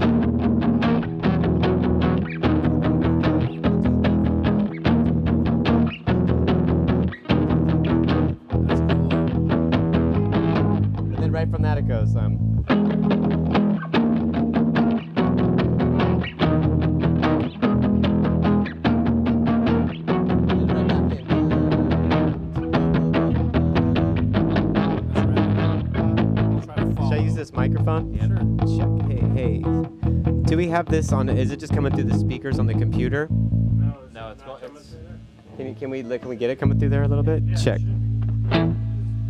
That's cool. And then right from that it goes. And then right back in. Try to follow. Should I use this microphone? Yeah, sure. Check. Hey. Do we have this on? Is it just coming through the speakers on the computer? No, it's going. Can we get it coming through there a little bit? Check. I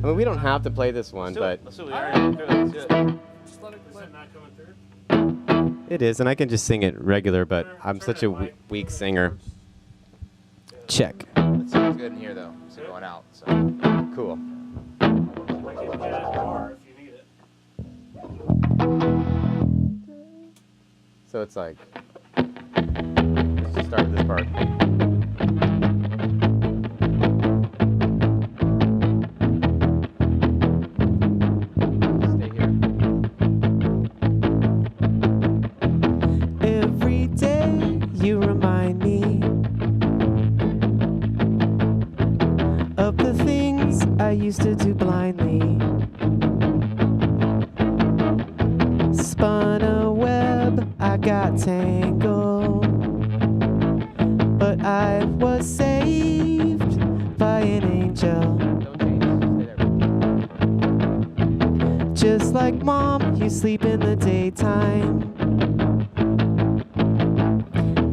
mean, we don't have to play this one, but Let's do it. We already through it. Let's do it. Just let it play. not coming through? it is, and I can just sing it regular. But I'm such a weak singer. Check. It sounds good in here though. It's going out. So. Cool. I can get a bar if you need it. So it's like. Let's just start with this part. Stay here. Every day you remind me of the things I used to do blindly. Spun a web, I got tangled, but I was saved by an angel. Just like mom, you sleep in the daytime.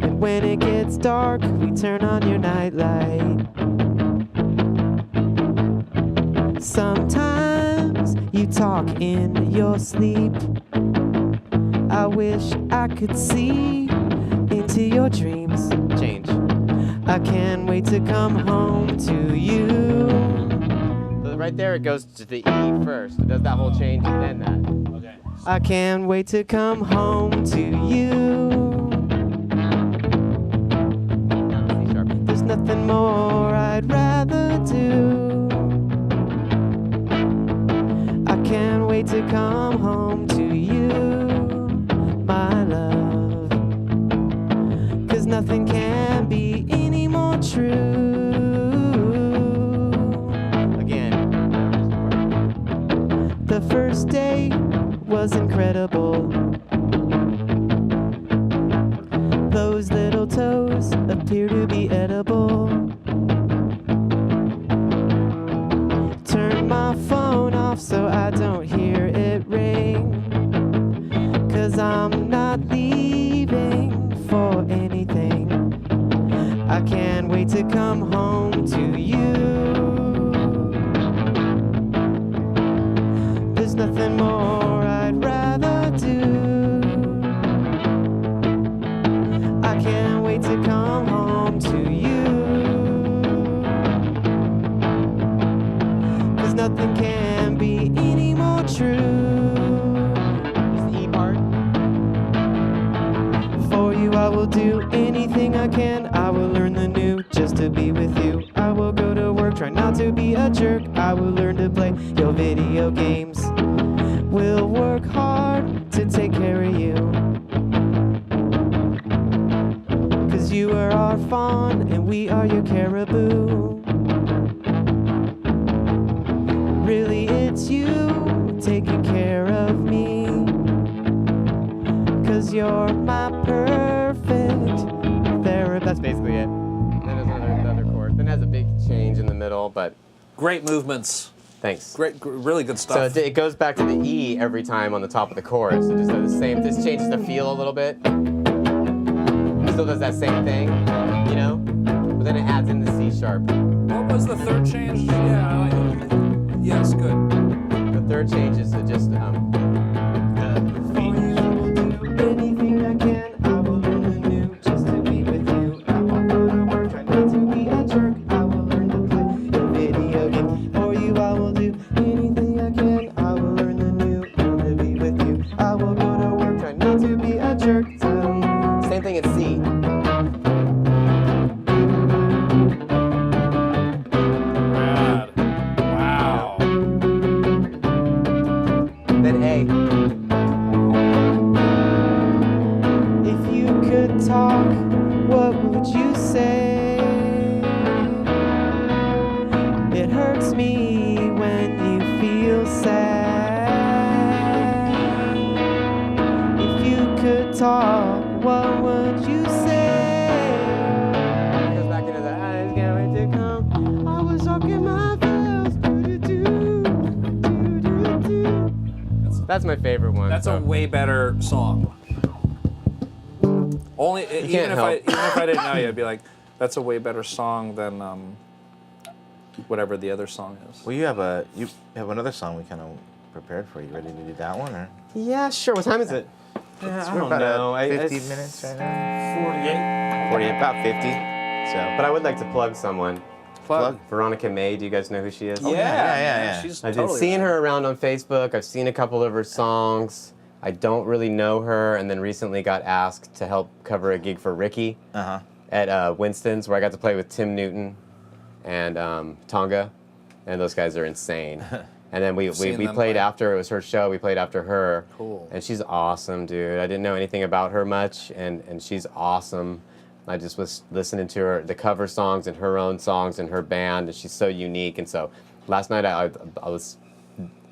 And when it gets dark, we turn on your nightlight. Sometimes you talk in your sleep. I wish I could see into your dreams. Change. I can't wait to come home to you. Right there, it goes to the E first. It does that whole change and then that. Okay. I can't wait to come home to you. C sharp. There's nothing more I'd rather do. I can't wait to come home to you, my love. 'Cause nothing can be any more true. The first day was incredible. Those little toes appear to be edible. Turn my phone off so I don't hear it ring. 'Cause I'm not leaving for anything. I can't wait to come home to you. There's nothing more I'd rather do. I can't wait to come home to you. 'Cause nothing can be any more true. It's the E part. For you I will do anything I can. I will learn the new just to be with you. I will go to work, try not to be a jerk. I will learn to play your video games. We'll work hard to take care of you. 'Cause you are our fawn and we are your caribou. Really it's you taking care of me. 'Cause you're my perfect therapist. That's basically it. Then there's another chord. Then it has a big change in the middle, but Great movements. thanks. Really good So stuff. it goes back to the E every time on the top of the chorus. It just does the same. This changes the feel a little bit. It still does that same thing, you know? But then it adds in the C sharp. What was the third change? Yeah, yes, good. The third change is to just anything I can. I will learn the new just to be with you. I will go to work, try not to be a jerk. I will learn to play the video game. For you, I will do anything I can. I will learn the new and to be with you. I will go to work, try not to be a jerk. Same thing at C. Rad. Wow. Then A. If you could talk, what would you say? It hurts me when you feel sad. If you could talk, what would you say? It goes back into the eyes, can't wait to come. I was talking my feels. That's my favorite one. That's a way better song. Only even can't if help. I didn't know you, I'd be like, that's a way better song than whatever the other song is. Well, you have another song we kind of prepared for. You ready to do that one, or? Yeah, sure. What time is it? Yeah, I We're don't about know. at 50 minutes right now. 48. 48, about 50. So, But I would like to plug someone. plug. Veronica May. Do you guys know who she is? yeah. She's I've totally seen rad. her around on Facebook. I've seen a couple of her songs. I don't really know her, and then recently got asked to help cover a gig for Ricky at Winston's, where I got to play with Tim Newton and Tonga, and those guys are insane. And then we seen them played play. after, it was her show, we played after her. Cool. And she's awesome, dude. I didn't know anything about her much, and she's awesome. I just was listening to her, the cover songs and her own songs and her band, and she's so unique. And so last night I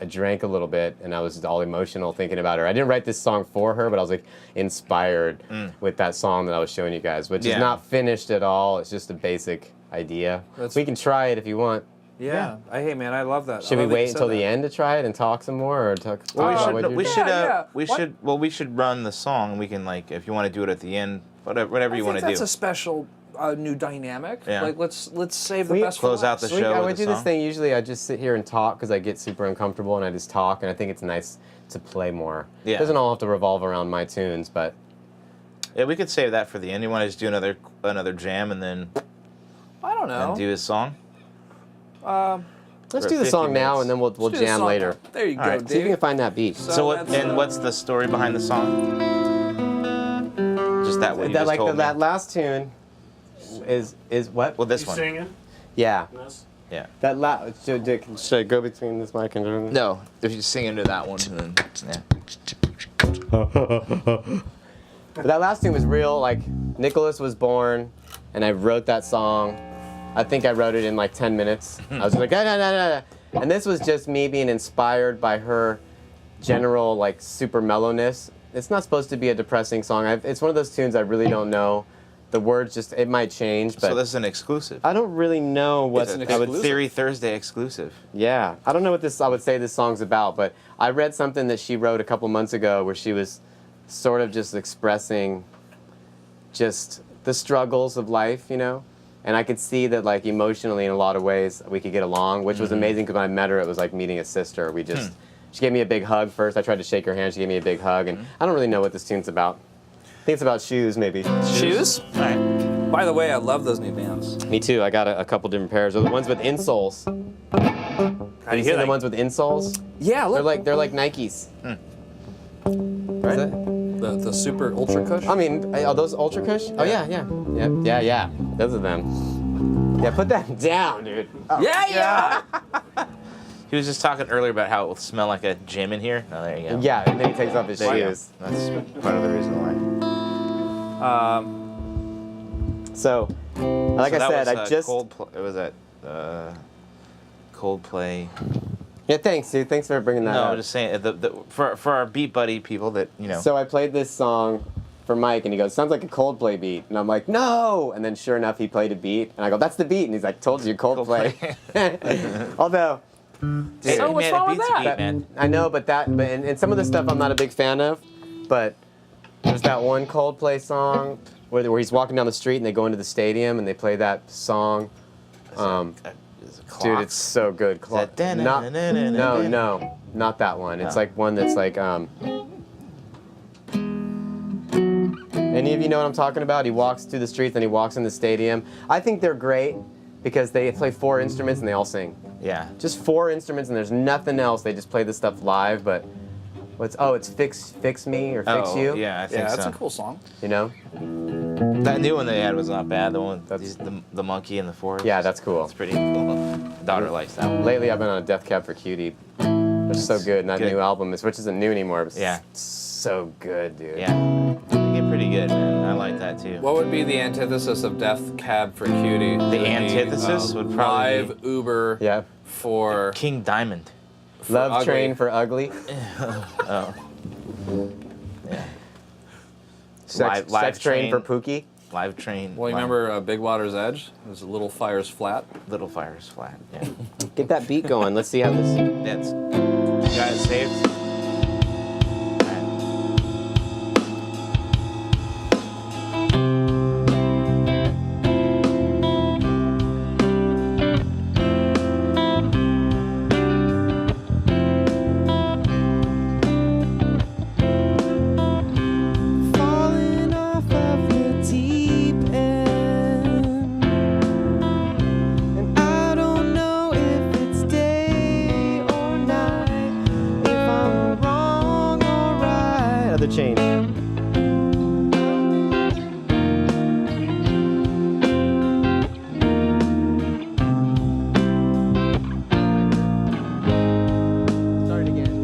drank a little bit, and I was all emotional thinking about her. I didn't write this song for her, but I was like inspired with that song that I was showing you guys, which is not finished at all. It's just a basic idea. We can try it if you want. Yeah. Hey, man, I love that. Should we wait until the end to try it and talk some more, or talk? Well, about what we you're should, doing? we should run the song. And we can like, if you want to do it at the end, whatever you want to do. That's a special new dynamic. Yeah. Like let's save the best. Close for out the last. show. I with would a do this song. thing. Usually, I just sit here and talk because I get super uncomfortable, and I just talk, and I think it's nice to play more. Yeah. It doesn't all have to revolve around my tunes, but Yeah, we could save that for the end. You want to just do another jam and then I don't know. do his song? let's For do the 50 song now, minutes. and then we'll Let's do the jam song later. now. There you go, right. See if you Dave. can find that beat. So what? that's, And what's the story behind the song? Just that what you that just like told me. that last tune is what? Well, this You one. singing? Yeah, This? Yeah. that should I go between this mic and? No, if you sing into that one, then yeah. But that last tune was real. Like Nicholas was born, and I wrote that song. I think I wrote it in like 10 minutes. I was like, and this was just me being inspired by her general like super mellowness. It's not supposed to be a depressing song. It's one of those tunes I really don't know. The words just it might change, but So this is an exclusive. I don't really know what It's an a exclusive. Theory Thursday exclusive. Yeah, I don't know what I would say this song's about, but I read something that she wrote a couple months ago where she was sort of just expressing just the struggles of life, you know? And I could see that like emotionally in a lot of ways we could get along, which was amazing because when I met her it was like meeting a sister. We just she gave me a big hug first. I tried to shake her hand, she gave me a big hug, and I don't really know what this tune's about. I think it's about shoes maybe. Shoes? All right. By the way, I love those new bands. Me too. I got a couple different pairs. They're the ones with insoles. How do you See hear the that? ones with insoles? Yeah, look. They're like Nikes. Right? Is that- The super ultra cush. I mean, are those Ultra Kush? Oh yeah. Those are them. Yeah, put that down, dude. Oh. yeah. He was just talking earlier about how it will smell like a gym in here. Oh, there you go. Yeah, and then he takes off his There you go. shoes. That's part of the reason why. So, like So I that said, was, I just Coldplay. It was at Coldplay. yeah. Thanks, dude. Thanks for bringing that No, up. I'm just saying for our beat buddy people that you know. So I played this song for Mike, and he goes, "Sounds like a Coldplay beat," and I'm like, "No!" And then sure enough, he played a beat, and I go, "That's the beat," and he's like, "Told you, Coldplay." Although. Hey, So what's man, wrong it with beats a that? beat, man. I know, and some of the stuff I'm not a big fan of, but there's that one Coldplay song where he's walking down the street and they go into the stadium and they play that song. It's a Dude, it's so good. that No, not that one. It's No. like one that's like any of you know what I'm talking about? He walks through the streets and he walks in the stadium. I think they're great because they play 4 instruments and they all sing. Yeah. Just 4 instruments and there's nothing else. They just play this stuff live, but it's Fix Me or Fix You. Yeah, I think Yeah, that's so. a cool song. You know? That new one they had was not bad. The one with the monkey and the forest. Yeah, that's cool. It's pretty cool. Daughter likes that one. Lately I've been on a Death Cab for Cutie. They're so good. And that Good. new album which isn't new anymore, but Yeah. it's so good, dude. Yeah. They get pretty good, man. I like that too. What would be the antithesis of Death Cab for Cutie? The antithesis would probably live Uber Yeah. for King Diamond. Love ugly. Train for Ugly. Oh. Yeah. Sex Train for Pookie. Live Train. Well, you remember Big Water's Edge? There's Little Fires Flat. Little Fires Flat. Yeah. Get that beat going. Let's see how this. That's. You got it saved? Falling off of the deep end, and I don't know if it's day or night, if I'm wrong or right. Other change. Start again.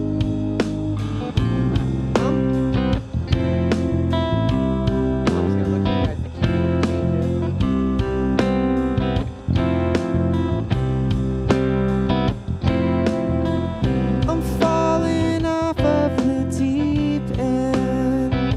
I'm just gonna look at the key and change it. I'm falling off of the deep end,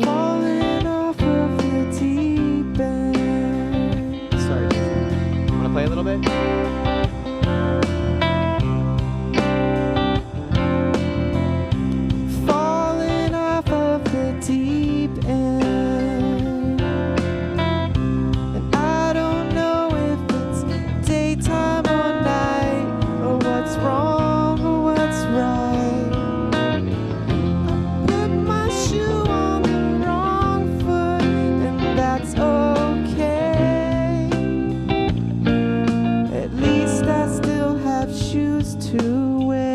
Falling off of the deep end. Sorry, want to play a little bit? Falling off of the deep end. And I don't know if it's daytime or night, or what's wrong or what's right. I put my shoe on the wrong foot, and that's okay. At least I still have shoes to wear.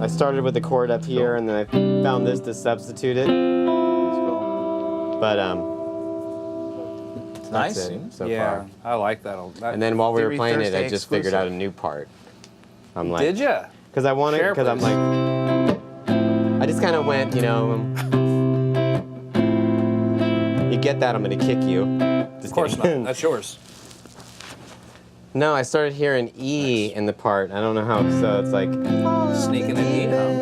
I started with the chord up here, and then I found this to substitute it. But It's nice. that's it so Yeah, far. I like that. And then while we were playing it, I TheoryThursday just figured out a exclusive. new part. I'm like, Did ya? Because I wanted, Share, because I'm please. like, I just kind of went, you know, you get that, I'm gonna kick you. Just Of course kidding. not. That's yours. No, I started hearing E in the part. I don't know how, so it's like. Sneaking an E, huh?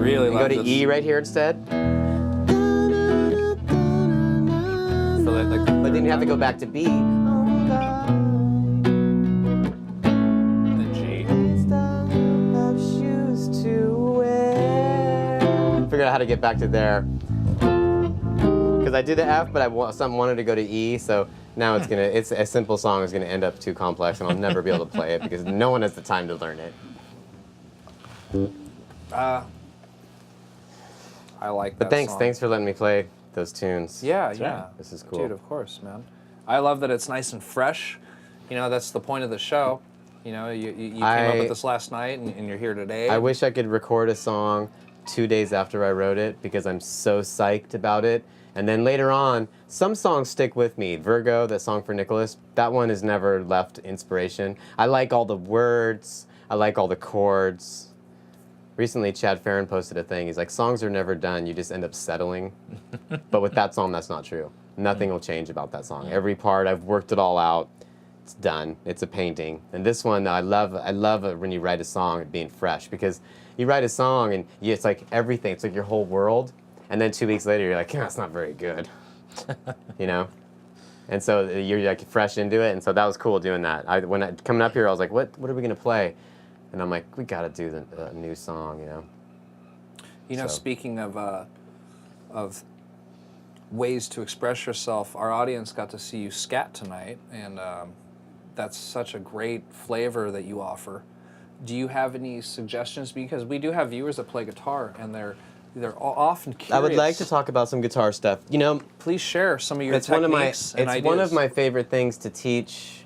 Really You love go to this. E right here instead. So that, like, But then you have to go back to B. the G. Figure out how to get back to there. Because I did the F, but I wanted to go to E, so now it's a simple song is gonna end up too complex, and I'll never be able to play it because no one has the time to learn it. I like that But thanks song. for letting me play those tunes. Yeah, That's yeah. right. This is cool. Dude, of course, man. I love that it's nice and fresh. You know, that's the point of the show. You know, you came up with this last night, and you're here today. I wish I could record a song 2 days after I wrote it because I'm so psyched about it. And then later on, some songs stick with me. Virgo, that song for Nicholas, that one has never left inspiration. I like all the words. I like all the chords. Recently, Chad Farron posted a thing. He's like, songs are never done. You just end up settling. But with that song, that's not true. Nothing will change about that song. Every part, I've worked it all out. It's done. It's a painting. And this one, I love when you write a song and being fresh because you write a song and it's like everything. It's like your whole world. And then 2 weeks later, you're like, yeah, it's not very good. You know? And so you're like fresh into it. And so that was cool doing that. Coming up here, I was like, what are we going to play? And I'm like, we got to do the new song, you know? You know, So. speaking of ways to express yourself, our audience got to see you scat tonight, and that's such a great flavor that you offer. Do you have any suggestions? Because we do have viewers that play guitar, and they're often curious. I would like to talk about some guitar stuff. You know, Please share some of your it's one of my techniques and ideas. one of my favorite things to teach.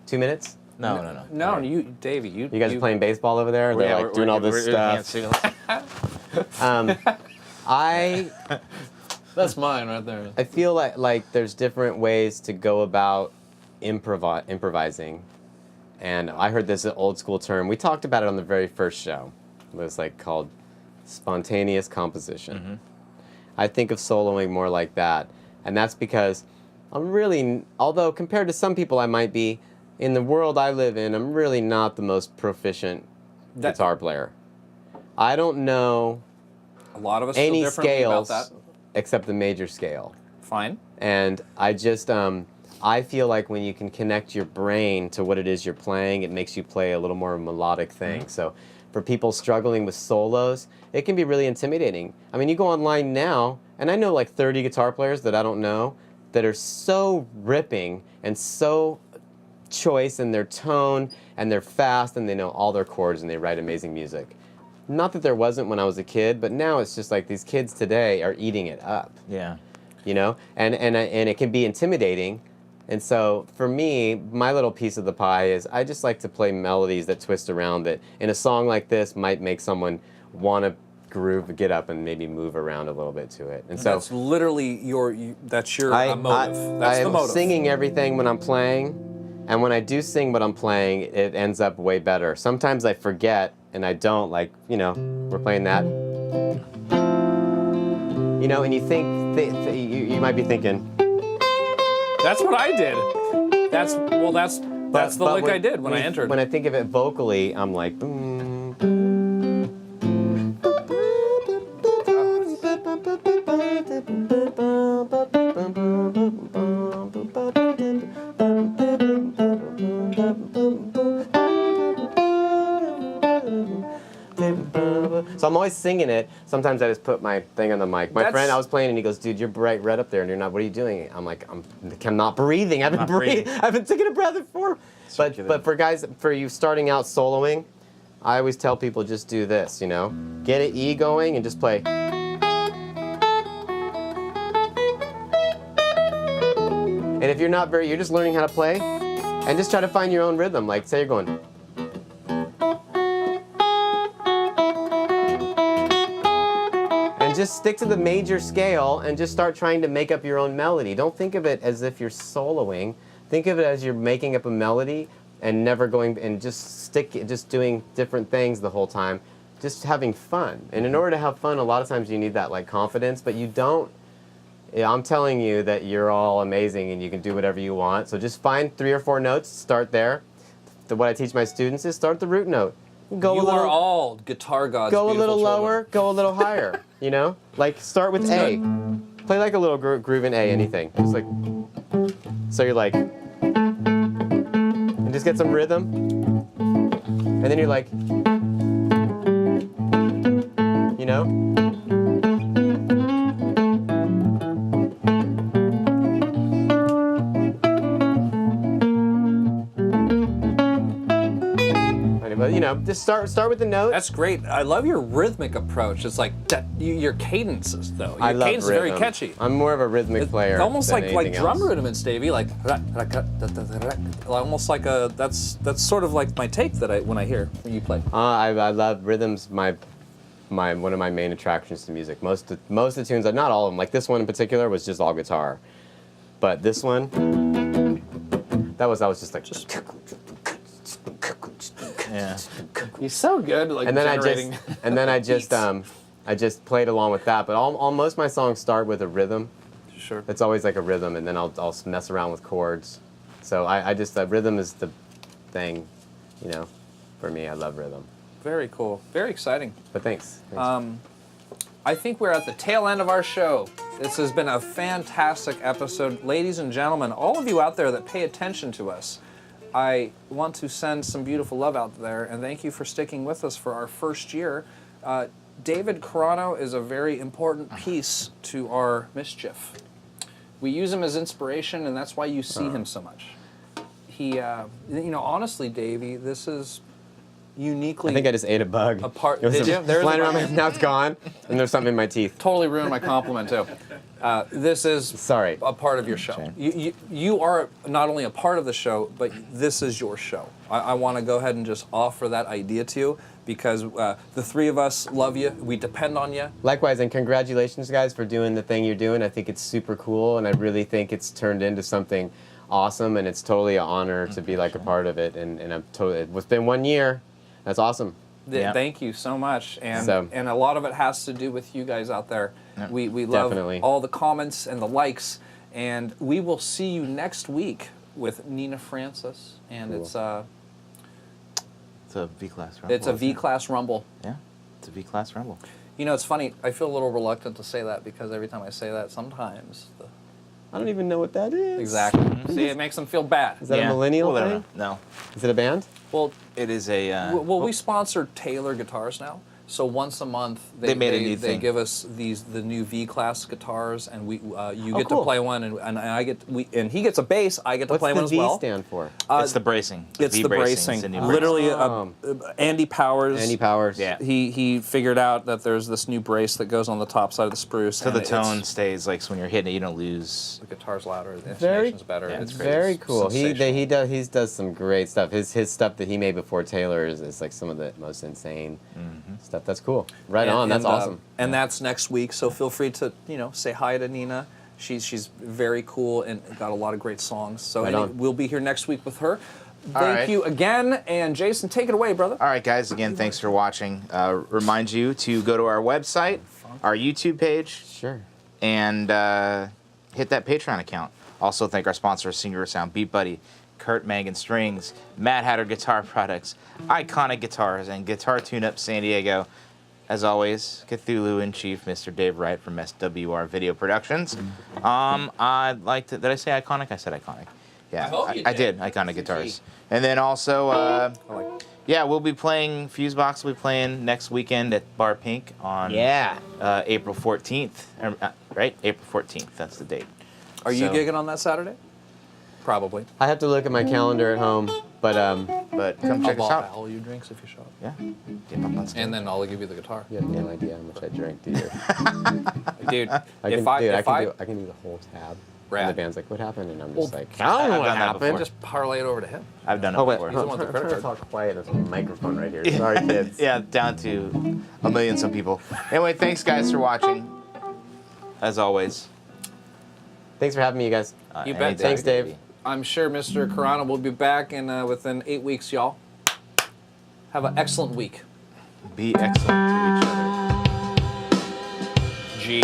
2 minutes? No. No, you, Davey, you. You guys are playing baseball over there? They're like doing all this stuff. That's mine right there. I feel like there's different ways to go about improvising. And I heard this old school term. We talked about it on the very first show. It was like called spontaneous composition. Mm-hmm. I think of soloing more like that. And that's because I'm really, although compared to some people I might be, in the world I live in, I'm really not the most proficient guitar player. I don't know A lot of us feel any differently about scales that. except the major scale. Fine. And I just, I feel like when you can connect your brain to what it is you're playing, it makes you play a little more melodic thing. So for people struggling with solos, it can be really intimidating. I mean, you go online now, and I know like 30 guitar players that I don't know that are so ripping and so choice in their tone, and they're fast, and they know all their chords, and they write amazing music. Not that there wasn't when I was a kid, but now it's just like these kids today are eating it up. Yeah. You know, and it can be intimidating. And so for me, my little piece of the pie is I just like to play melodies that twist around that in a song like this might make someone want to groove, get up, and maybe move around a little bit to it. And so That's literally that's your motive. That's I the am motive. singing everything when I'm playing, and when I do sing what I'm playing, it ends up way better. Sometimes I forget and I don't, like, you know, we're playing that. You know, and you think, you might be thinking, That's what I did. That's the lick I did when I entered. When I think of it vocally, I'm like, boom. So I'm always singing it. Sometimes I just put my thing on the mic. My friend, I was playing, and he goes, "Dude, you're bright red up there, and you're not. What are you doing?" I'm like, "I'm not breathing. I've been breathing. I've been taking a breath before." But for guys, for you starting out soloing, I always tell people just do this. You know, get an E going and just play. And if you're not you're just learning how to play, and just try to find your own rhythm. Like, say you're going. And just stick to the major scale and just start trying to make up your own melody. Don't think of it as if you're soloing. Think of it as you're making up a melody and never going, and just doing different things the whole time, just having fun. And in order to have fun, a lot of times you need that like confidence, but you don't. I'm telling you that you're all amazing and you can do whatever you want. So just find 3 or 4 notes, start there. What I teach my students is start the root note. Go you a little, are all guitar gods. go a little beautiful lower, children. go a little higher. You know, like start with A. Play like a little groove in A. Anything, just like. So you're like, and just get some rhythm, and then you're like, you know. But you know, just start with the notes. That's great. I love your rhythmic approach. It's like your cadences, though. Your I love cadence rhythm. is very catchy. I'm more of a rhythmic player. It's almost than like anything drum else. rudiments, Davey. Like almost like a that's sort of like my take that when I hear when you play. I love rhythms. One of my main attractions to music. Most of the tunes, not all of them. Like this one in particular was just all guitar, but this one, I was just like. Yeah. You're so good, like And then generating. I just played along with that. But most of my songs start with a rhythm. Sure. It's always like a rhythm, and then I'll mess around with chords. So I just rhythm is the thing, you know. For me, I love rhythm. Very cool. Very exciting. But thanks. I think we're at the tail end of our show. This has been a fantastic episode. Ladies and gentlemen, all of you out there that pay attention to us, I want to send some beautiful love out there, and thank you for sticking with us for our first year. David Carano is a very important piece to our mischief. We use him as inspiration, and that's why you see him so much. He, honestly, Davey, this is uniquely. I think I just ate a bug. Part. It was Did you? There's flying a around. bug. Now it's gone, and there's something in my teeth. Totally ruined my compliment too. This is Sorry. a part of your show. You are not only a part of the show, but this is your show. I want to go ahead and just offer that idea to you because the 3 of us love you. We depend on you. Likewise, and congratulations, guys, for doing the thing you're doing. I think it's super cool, and I really think it's turned into something awesome, and it's totally an honor to be like a part of it. And I'm totally. It's been 1 year. That's awesome. Yeah. Thank you so much, and So- and a lot of it has to do with you guys out there. We love Definitely. all the comments and the likes, and we will see you next week with Nina Francis, and Cool. it's It's a V-Class Rumble. a V-Class Rumble. Yeah, it's a V-Class Rumble. You know, it's funny. I feel a little reluctant to say that because every time I say that, sometimes I don't even know what that is. exactly. See, it makes them feel bad. Is that a millennial well, thing? No, Is it a band? Well, it is a. we sponsor Taylor guitars now. So once a month, They made a new they thing. give us the new V-Class guitars, and you get cool. to play one, and I get and he gets a bass. I get to What's play the one as V well. stand for? it's the bracing. It's the bracing. It's a new Literally, Oh. Andy Powers. Andy Powers. Yeah. He figured out that there's this new brace that goes on the top side of the spruce. So and the tone it's- stays like so when you're hitting it, you don't lose. The guitar's louder. The Very- intonation's better. Yeah, it's it's great. Very It's cool. sensational. He does some great stuff. His stuff that he made before Taylor is like some of the most insane stuff. That's cool. Right on. That's awesome. And that's next week. So feel free to say hi to Nina. She's very cool and got a lot of great songs. So Right on. we'll be here next week with her. All Thank right. you again, and Jason, take it away, brother. All right, guys. Again, thanks for watching. Remind you to go to our website, our YouTube page, Sure. and hit that Patreon account. Also, thank our sponsors, Singer Sound, Beat Buddy, Kurt Mangan Strings, Mad Hatter Guitar Products, Iconic Guitars, and Guitar Tune-Up San Diego. As always, Cthulhu in Chief, Mr. Dave Wright from SWR Video Productions. I'd like to. Did I say Iconic? I said Iconic. Yeah, I hope you I did. did. Iconic Guitars. And then also, yeah, we'll be playing. Fusebox will be playing next weekend at Bar Pink on April 14th. Right, April 14th. That's the date. Are you So- gigging on that Saturday? Probably. I have to look at my calendar at home, but But come check I'll us buy out. all your drinks if you show up. Yeah. Get up on stage. And then I'll give you the guitar. you have no idea how much I drink, do you? Dude, I if can, I, dude, if I can do the whole tab. Rad. And the band's like, what happened? And I'm Well, just like, I don't know I've what done that happened. before. just parlay it over to him. I've done it Oh, wait. before. He's the one with the I'm credit trying to card. talk quiet. There's a microphone right here. Sorry, kids. Yeah, down to a million some people. Anyway, thanks guys for watching. As always. Thanks for having me, you guys. You bet. anytime, Thanks, Dave. baby. I'm sure Mr. Carano will be back in within 8 weeks, y'all. Have an excellent week. Be excellent to each other. G.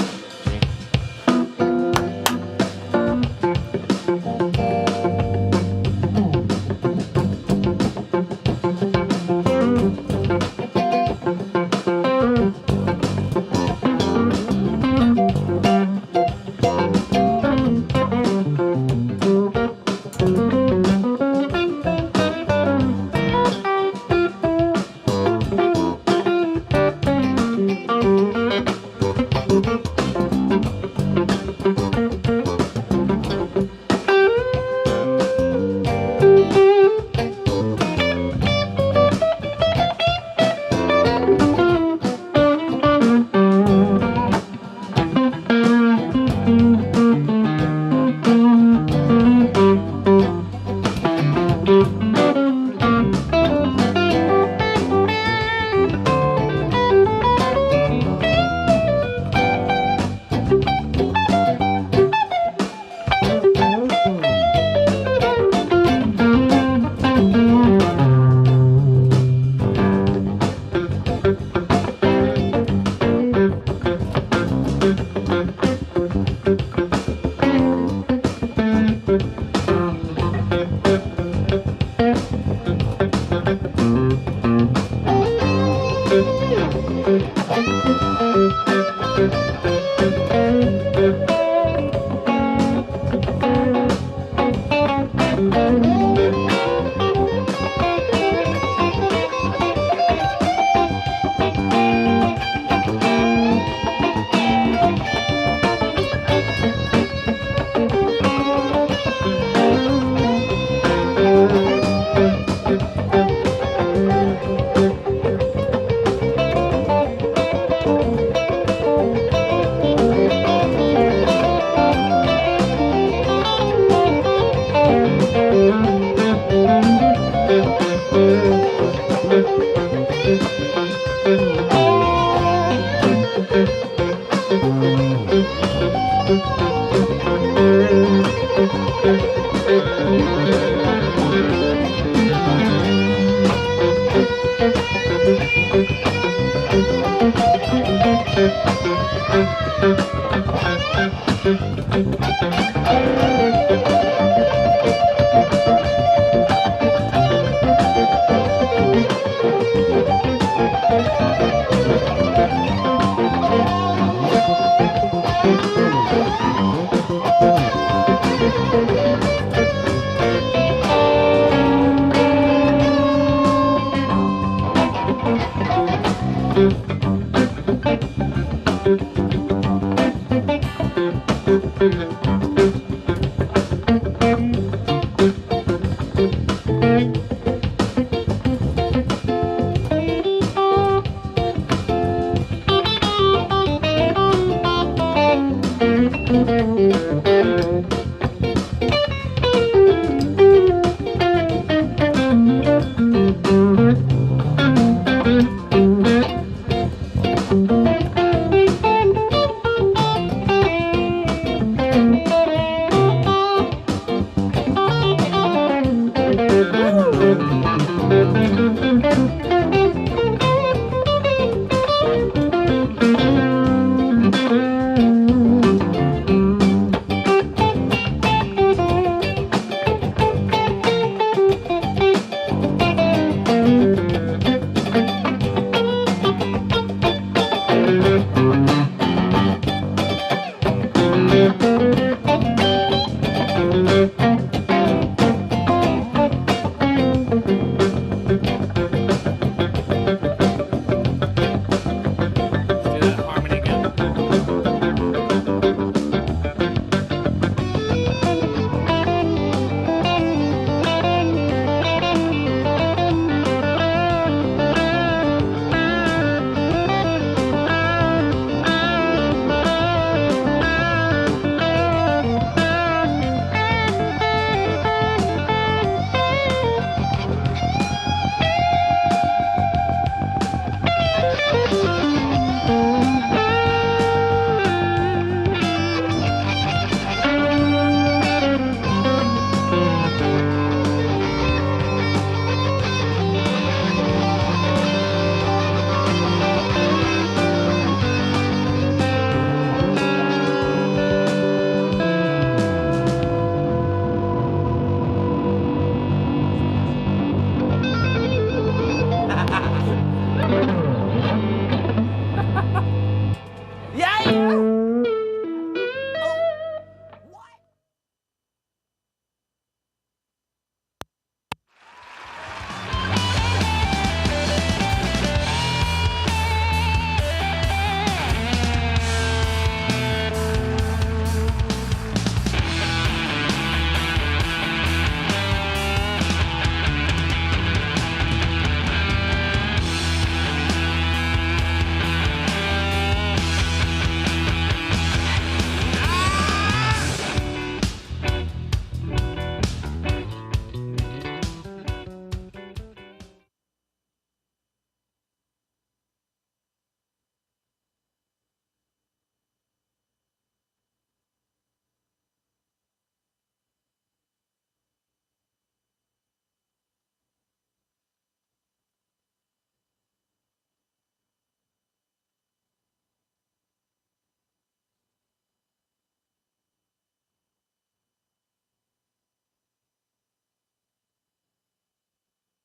Bye.